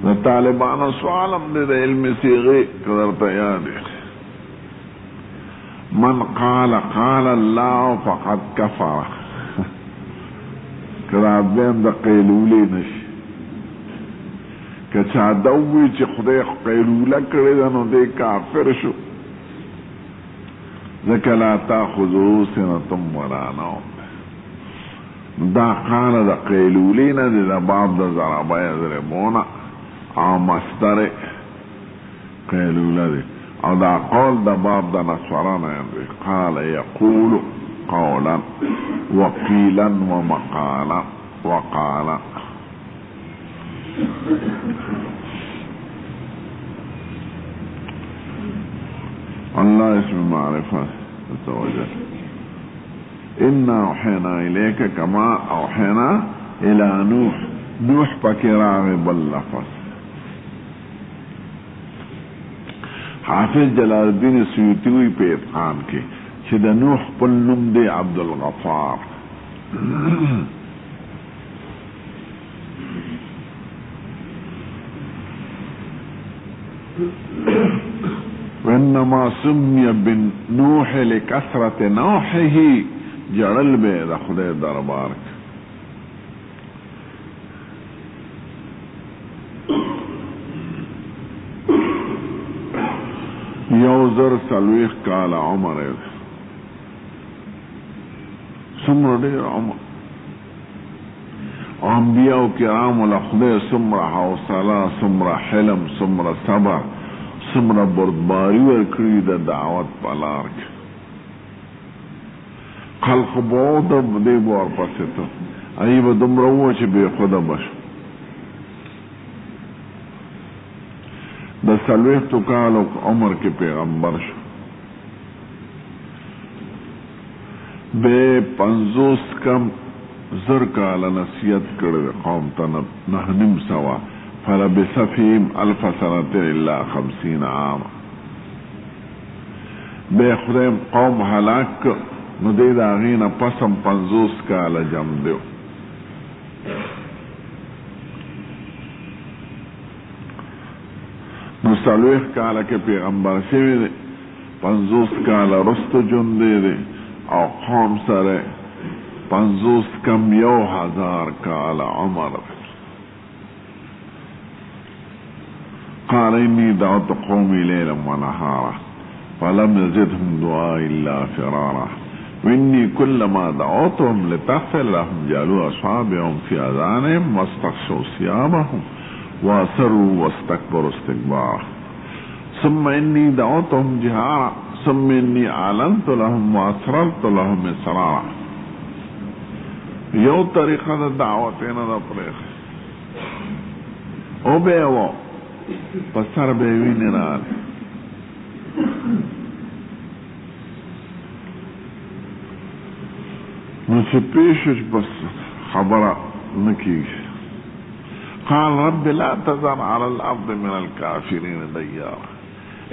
دا طالبان سوالم دے دا علم سیغی قدر تیاد ہے. من قال قال اللہ فقد کفر قرار دیم دا قیلولی نشی کچا دوی چی خدای قیلولہ کردے نو دے کافر شو. ذکر لا تاخذو سنتم ولا نوم. دا قال دا قیلولین دا باب دا ضربہ یضربونا او مستر قیلولہ دی او دا قول دا باب دا نصوران دی. قال یقول قولا وقیلا ومقالا وقالا. اللہ اسم معرفہ توجہ. انا اوحینا الیک کما اوحینا الى نوح. نوح پکراغ باللفظ. حافظ جلال الدین سیوطی پہ اتقان کے چھ دا نوح پل نم دے عبدالغفار. وانما سمی بن نوح لکثرت نوحه جڑل بے دا خدای دربار. یوزر سلویخ کال عمر سمر دیر عمر. انبیاء کرام الخدای سمر حوصلہ سمر حلم سمر صبر سمر بردباری ورکړي د دعوت پلار کې. خلق بود دې بور پسې ته ایب دومره و چې به خدا بش. د څلوېښتو کالو عمر کې پیغمبر شو. به 50 کم زر کالا نصیحت کرد قوم تا نحنم سوا فلبث فیہم 1000 سنة الا 50 عاما. بے خدیم قوم ہلاک نو دے داغین پسم 50 کالا جم دیو. نو 40 کالا کے پیغمبر شوی دے 50 کالا رست جن دے دے او قوم سرے 50 کم 1000 کالا عمر. قال انی دعوت قومی لیلا ونہارا فلم يزدهم دعائی الا فرارا وانی كلما دعوتهم لتغفر لهم جعلوا اصابعهم في اذانهم واستغشوا ثيابهم واسروا واستكبروا استكبارا ثم انی دعوتهم جهارا ثم انی اعلنت لهم واسررت لهم اسرارا. یو طریقہ دا دعوتین دا پریخ او بیو پسر بیوی نرال نوچه پیشش بس خبر نکیش. قال رب لا تذر على الارض من الكافرين ديارا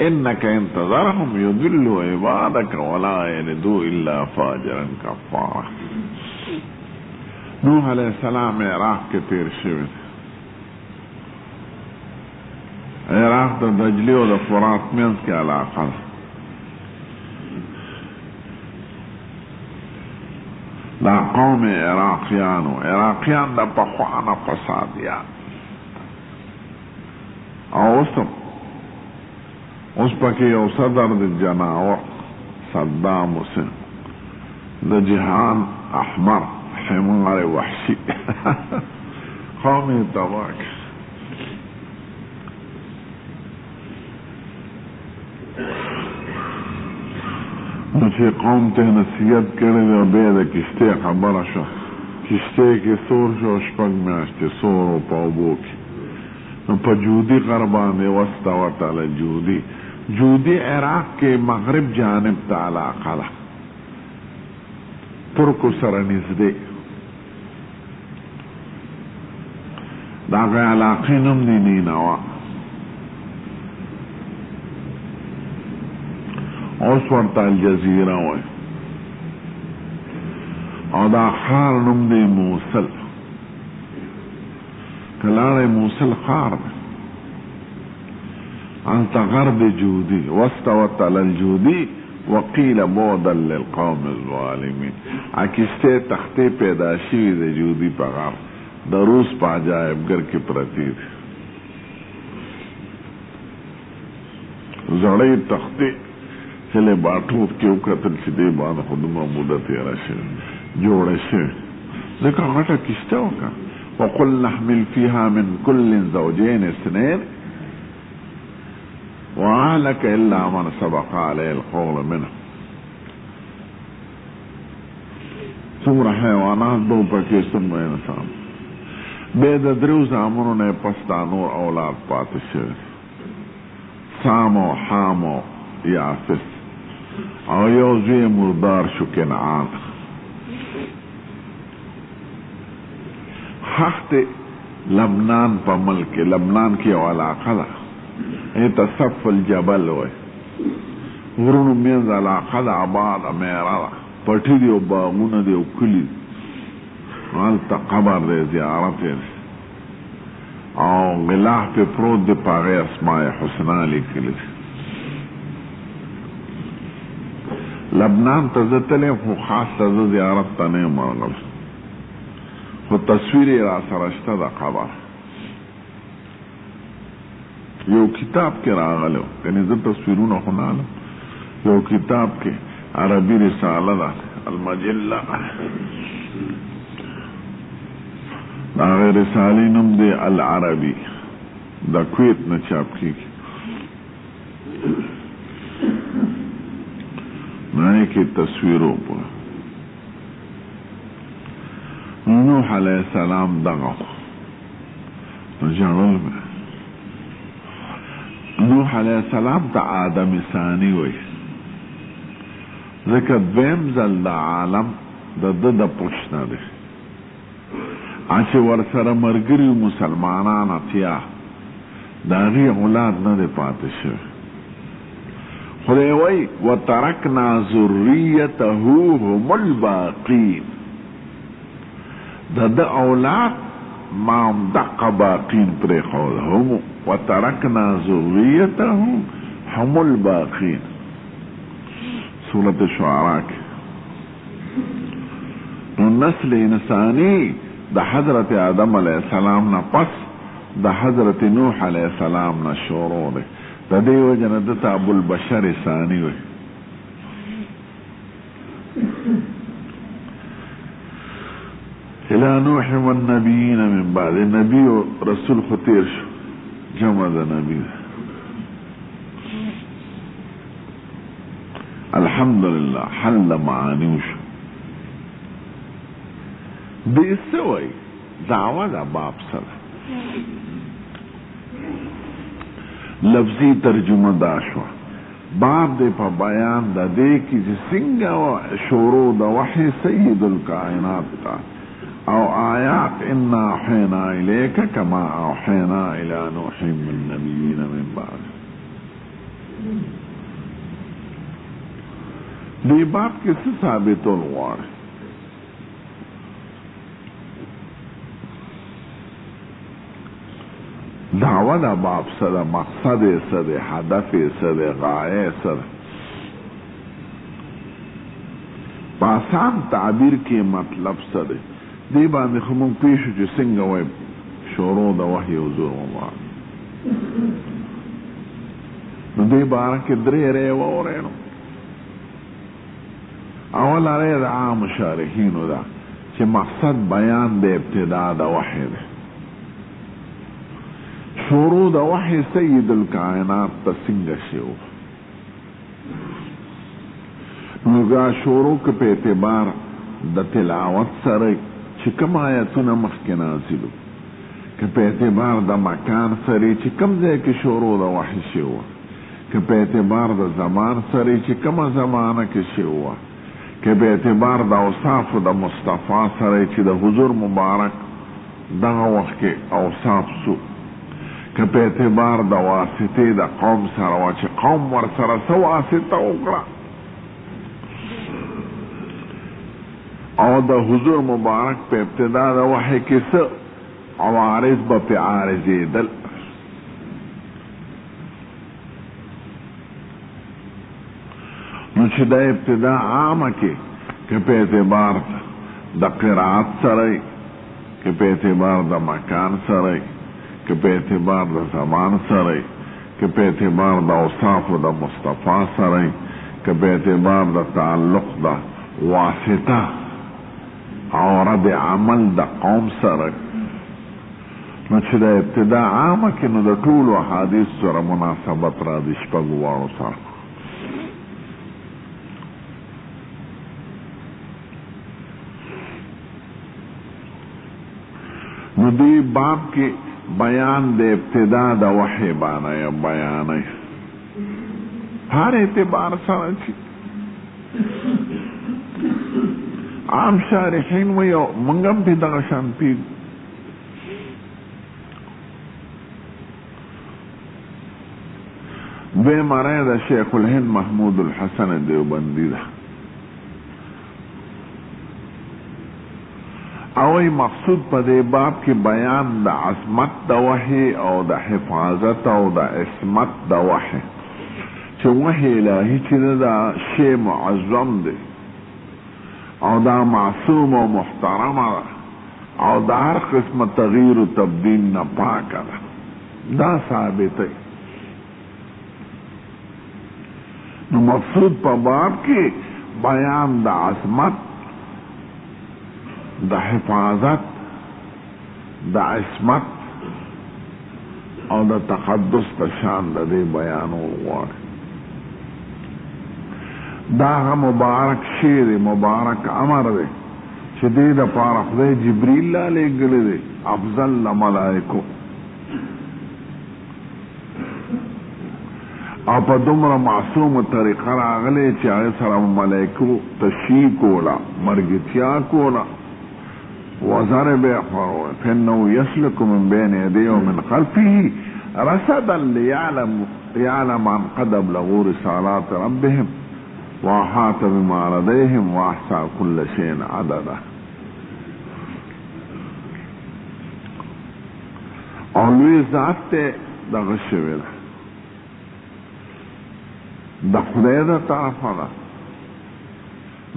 انك ان تذرهم يضلوا عبادك ولا يلدوا الا فاجرا كفارا. نوح علیہ السلام عراق کے تیر شوید. عراق دا دجلی و دا فرات منز کے علاقہ دا قوم عراقیان دا پخوانا فسادیان اس پاکی او صدر دا جناور صدام حسین دا جہان احمر حمار وحشی قومی تباک. نچے قوم تے نصیحت کرے دے بید کشتے خبر شو کشتے کے سور شو شپک میاشتے سور و پاوبو کی نو پا جودی قربانے وستوت علی جودی عراق کے مغرب جانب تا علاقہ دا ترکو سر نزدے داغی علاقی نم دی نینوا اوس ورطا الجزیرہ ہوئے او دا خار نم دی موصل کلار موصل خار دی انت غرب جودی واستوت علی الجودی وقیل بعدا للقوم الظالمین. اکستے تختے پیدا شوی دی جودی پا غار دا روس پا عجائب گر کی پرتی دی زڑی تختے چلے باٹھوت کے اکتل چدے بعد خودمہ مدت یرا شوی جوڑے شوی ذکر غٹا کشتے ہوکا وقل نحمل فیہا من کل زوجین اثنین وَأَهْلَكَ إِلَّا مَنْ سَبَقَ عَلَيْهِ الْقَوْلُ مِنْهُ. سمرا حیوانات دو پکے سمرا انسان بید دریو زامنوں نے پستا نور اولاد پاتے شوی سام و حام و یافس او یوزوی مردار شو کنعان. حقت لبنان پا ملک لبنان کی علاقہ دا ایتا صف الجبل ہوئے غرون میز علاقہ دا عباد امیرہ دا پٹھی دیو باغون دیو کلی مالتا قبر دے زیارت دے او غلاح پہ پروت دے پاغی اسماء حسنہ لکلی. لبنان تزتلے خو خاص تز زیارت تنے مرغل خو تصویری را سرشتہ دا قبر یو کتاب کے راغلو یعنی زد تصویرون خنالو یو کتاب کے عربی رسالہ دا المجلہ دا غیر رسالی نم دے العربی دا کویت نچاپ کی نائے کی تصویروں پر نوح علیہ السلام دغو جانل میں نوح علیہ السلام تا آدم ثانی ہوئی ذکر دویم زل دا عالم دا پوچھنا دے چې ورسره مرګري مسلمانان اتیا د هغې اولاد نه دی پاتې شوی. خدای وایي وترکنا ذریته هم الباقین، د ده اولاد ما هم دقه باقین پرېښوده. هم وترکنا ذریته هم الباقین، سورة شعراء کې. نو نسل انسانی د حضرت آدم علیہ السلام نه پس د حضرت نوح علیہ السلام نه شروع دی. د دې وجه نه دته ابوالبشر ثانی وی. الى نوح والنبیین من بعد، نبی و رسول خو تیر شو، جمع د نبی. الحمدللہ حل معانیو شو. دې څه وایي؟ دعوه ده باب سره. لفظی ترجمه دا شوه. باب دې په بیان د دې کې چې څنګه شروع د وحی سید الکائنات تا او آیات انا اوحینا الیک کما اوحینا الی نوح من نبیین من بعد. دې باب کې څه ثابتول غواړي؟ دعوه دا باب سره مقصد سره هدف سره غایه سره باسان تعبیر کې مطلب سره دی باندې خو مونږ پیښو چې څنګه وایي شروع د وحی حضور مبارک. نو دی باره کې درې رې واورېنو. اوله رې د عام شارحینو ده چې مقصد بیان د ابتدا د وحی ده. شروع د وحی سید الکائنات ته څنګه شو؟ نو دا شروع که په اعتبار د تلاوت سره چې کوم آیتونه مخکې نازلو، که په اعتبار د مکان سره چې کوم ځای کې شروع د وحی شوه، که په اعتبار د زمان سره چې کومه زمانه کې شوه، که په اعتبار د اوصافو د مصطفی سره چې د حضور مبارک دغه وخت کې اوصاف سو، که په اعتبار د واسطې د قوم سره وه چې قوم ورسره څه واسطه وکړه، او د حضور مبارک په ابتدا د وحی کې څه عوارض به پې عارضېدل. نو چې د ابتدا عامه کې که په اعتبار د قرائت سره، که په اعتبار د مکان سره، که په اعتبار د زمان سره، که په اعتبار د اوصافو د مصطفی سره، که په اعتبار د تعلق د واسطه او رد عمل د قوم سره. نو چې د ابتدا عامه کې نو د ټولو احادیث سره مناسبت را د شپږو واړو سره. نو دې باب کې بیان د ابتدا د وحی باندې بیانوي هر اعتبار سره چې عام شارحین وی او موږ هم پې دغه شان پوهېږو. دویمه رایه د شیخ الهند محمود الحسن دیوبندي ده. اوی مقصود په دې باب کې بیان د عظمت د وحی او د حفاظت او د عصمت د وحی، چې وحی الهی چې دا شی معظم دی او دا معصوم او محترمه ده او د هر قسم تغییر و تبدیل نه پاکه ده، دا ثابته. نو مقصود په باب کې بیان د عظمت، د حفاظت، د عصمت او د تقدس د شان د دې بیانول غواړي. دا هغه مبارک شی دی، مبارک امر دی چې دې دپاره خدای جبریل رالیږلی دی، افضل له ملایکو، او په دومره معصومه طریقه راغلی چې هغې سره ملایکو تشریح کوله، مرګتیا کوله، وضرب فإنه يسلك من بين يديه ومن خلفه رصدا ليعلم عن قد أبلغوا رسالات ربهم وأحاط بما لديهم وأحصى كل شيء عددا. اور لوی ذات تے دغه شوی ده د خدای د طرفه ده.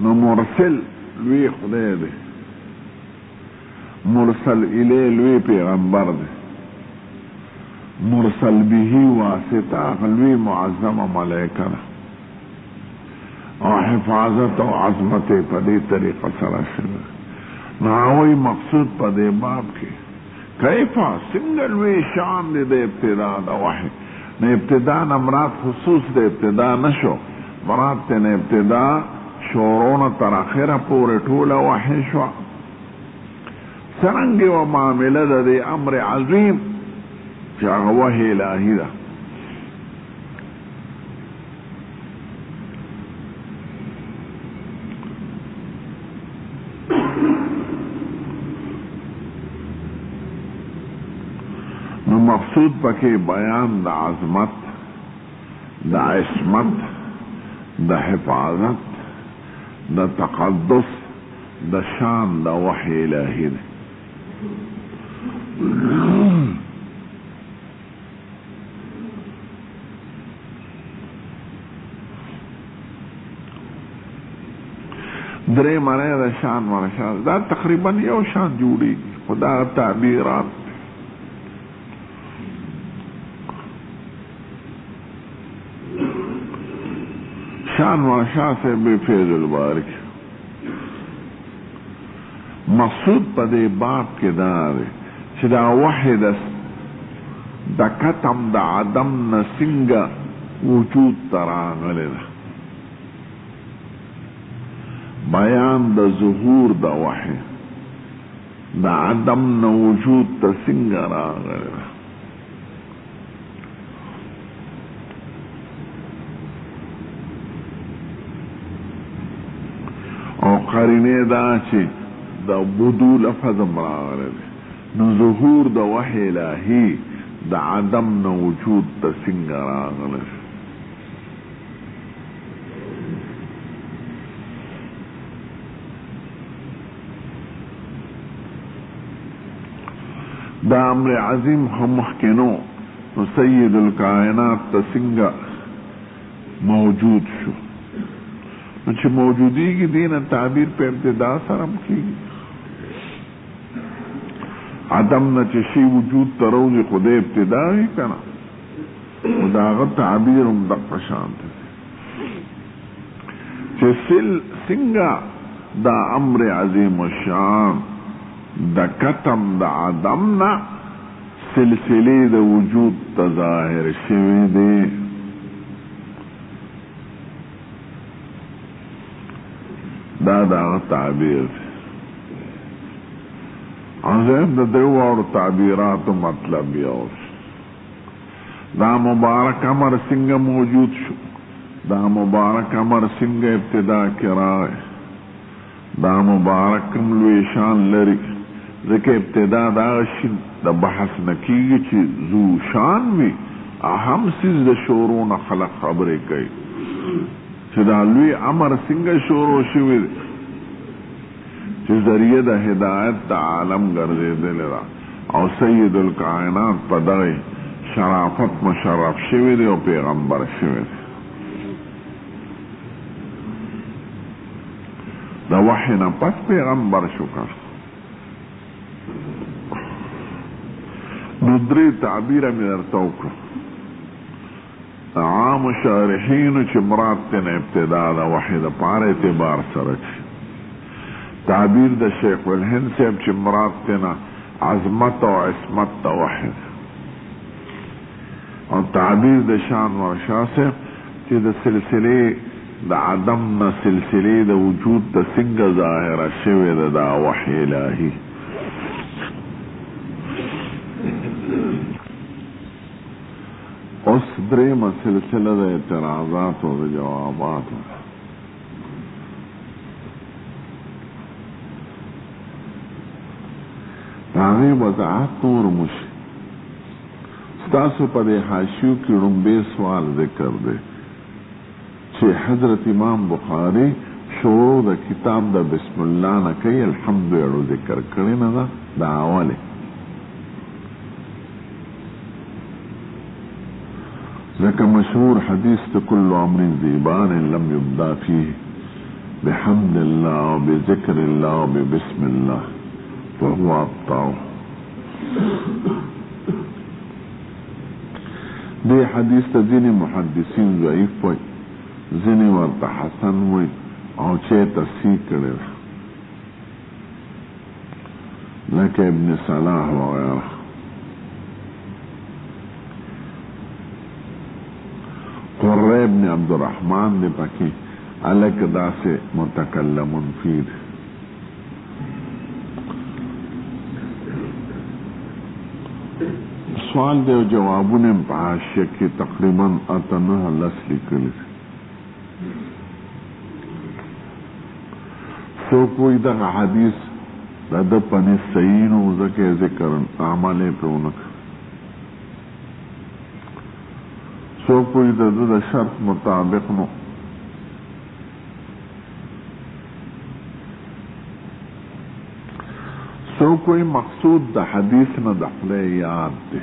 نو مرسل لوی خدای ده، مرسل الی لوی پیغمبر ده، مرسل به واسطه لوی معظمه ملائکه ده، او حفاظت او عظمت په دې طریقه سره شوی. نو هغوی مقصود په دې باب کې کیفا سنگل وی شان دے ابتدا دا وحی. نے ابتدا نمرات خصوص دے ابتدا نشو، مراد تے نے ابتدا شورون تراخیر پورے ٹولا وحی شو. سرنگی و معاملہ دے امر عظیم چاہ وحی الہی دا. مقصود پکې بیان د عظمت، د عصمت، د حفاظت، د تقدس، د شان د وحی الهی دی. درې معنی د شان ورشان دا تقریبا یو شان جوړیږي، خدا تعبیرات شان ورشا سے بے فیض البارک. مقصود پا دے باب کے دارے چھ دا وحید دا کتم دا عدم نسنگا وجود تراغلے دا بیان دا ظہور دا وحید دا عدم نا وجود تا سنگا راغلے دا. قرینه دا چی دا بدو لفظ مراغره دی. نو ظهور دا وحی الہی دا عدم نا وجود دا سنگ راغره. دا امر عظیم هم مخکنو نو سید الکائنات دا سنگ موجود شو. چھ موجودی کی دین تعبیر پہ ابتدا سرم کی عدم نہ چشی وجود تروز خود ابتدا ہی کنا خداغت تعبیر امدق شانت چھ سنگا دا امر عظیم الشان دا کتم دا عدم نا سلسلی دا وجود تظاہر شوی دے. دا تعبیر عظیم دا دیو اور تعبیرات مطلب یوش. دا مبارک امر سنگ موجود شو، دا مبارک امر سنگ ابتدا کرائے، دا مبارک لوی شان لری ذکر ابتدا دا شن دا بحث نکیگی چی زو شان بھی اہم سیز دا شورون خلق خبرے کئی چی دا لوی امر سنگ شورو شوی چی ذریعہ دا ہدایت دا عالم گردے دل را او سید الکائنات پدائی شرافت مشرف شوی دی او پیغمبر شوی دی. دا وحی نا پس پیغمبر شکر. ندری تعبیر من ارتوکو عام شارحین چی مراد تین ابتدا دا وحی دا پار اعتبار سرچ. تعبیر دا شیخ الہند سے چی مراد تین عظمت و عصمت دا وحی. اور تعبیر دا شان ورشا سے چی دا سلسلے دا عدم نا سلسلے دا وجود دا سنگ ظاہر شوی دا وحی الہی. اس دریم سلسلہ دا اعتراضات و دا جوابات. داغی وضاحت نور مشی ستاسو پا دے حاشیو کی رنبے سوال ذکر دے چھے حضرت امام بخاری شروع دا کتاب دا بسم اللہ نکی الحمد اڑو ذکر کرنا دا آوالے ذکر مشہور حدیث تا کل عمر زیبان لم یبدا فیہ بحمد اللہ و بذکر اللہ و بسم اللہ فهو ابطاؤ. دے حدیث تا زینی محدثین ضعیف وی زینی ورطا حسن وی او چے تصحیح کرے لکہ ابن صلاح وغیرہ. قرہ ابن عبد الرحمن دے پاکی علک دا سے متکلمن فید. سوال دے و جوابوں نے پہاشیہ کی تقریباً اتنہ لس لکلی سو کوئی دا حدیث دا دا پنی سعین و زکی ذکرن اعمالے پہ انک سو کوئی دا دا شرط مطابق نو سو کوئی مقصود دا حدیث نا دا خلے یاد دے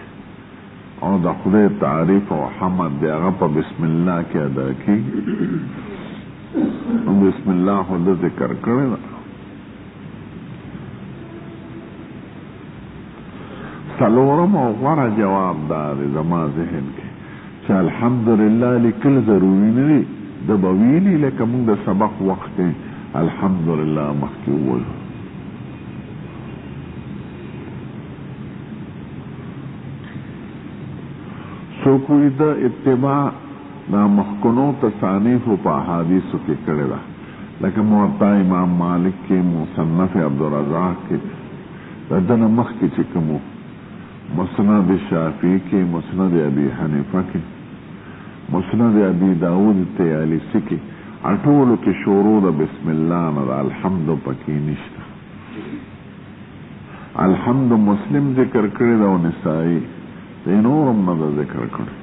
اور دا خدای تعریف و حمد دے اغا پا بسم اللہ کی ادا کی بسم اللہ خود ذکر کرے دا سلورم و غور جواب دار زمان ذہن کے چا الحمدللہ لکل ضروری نہیں دا بویلی لیکن دا سبق وقت الحمدللہ مخیول سو کوئی دا اتباع دا مخکنو تصانیف و پا حادیثو کے کرے دا لیکن موطا امام مالک کے مصنف عبدالرزاق کے دا دن مخ کی چکمو مسند شافعی کے مسند ابی حنیفہ کے مسند ابی داود تیالیسی کے اٹولو کے شروع دا بسم اللہ نا الحمد پکی نشتا. الحمد مسلم ذکر کرے دا و نسائی دینورم نا ذکر کرے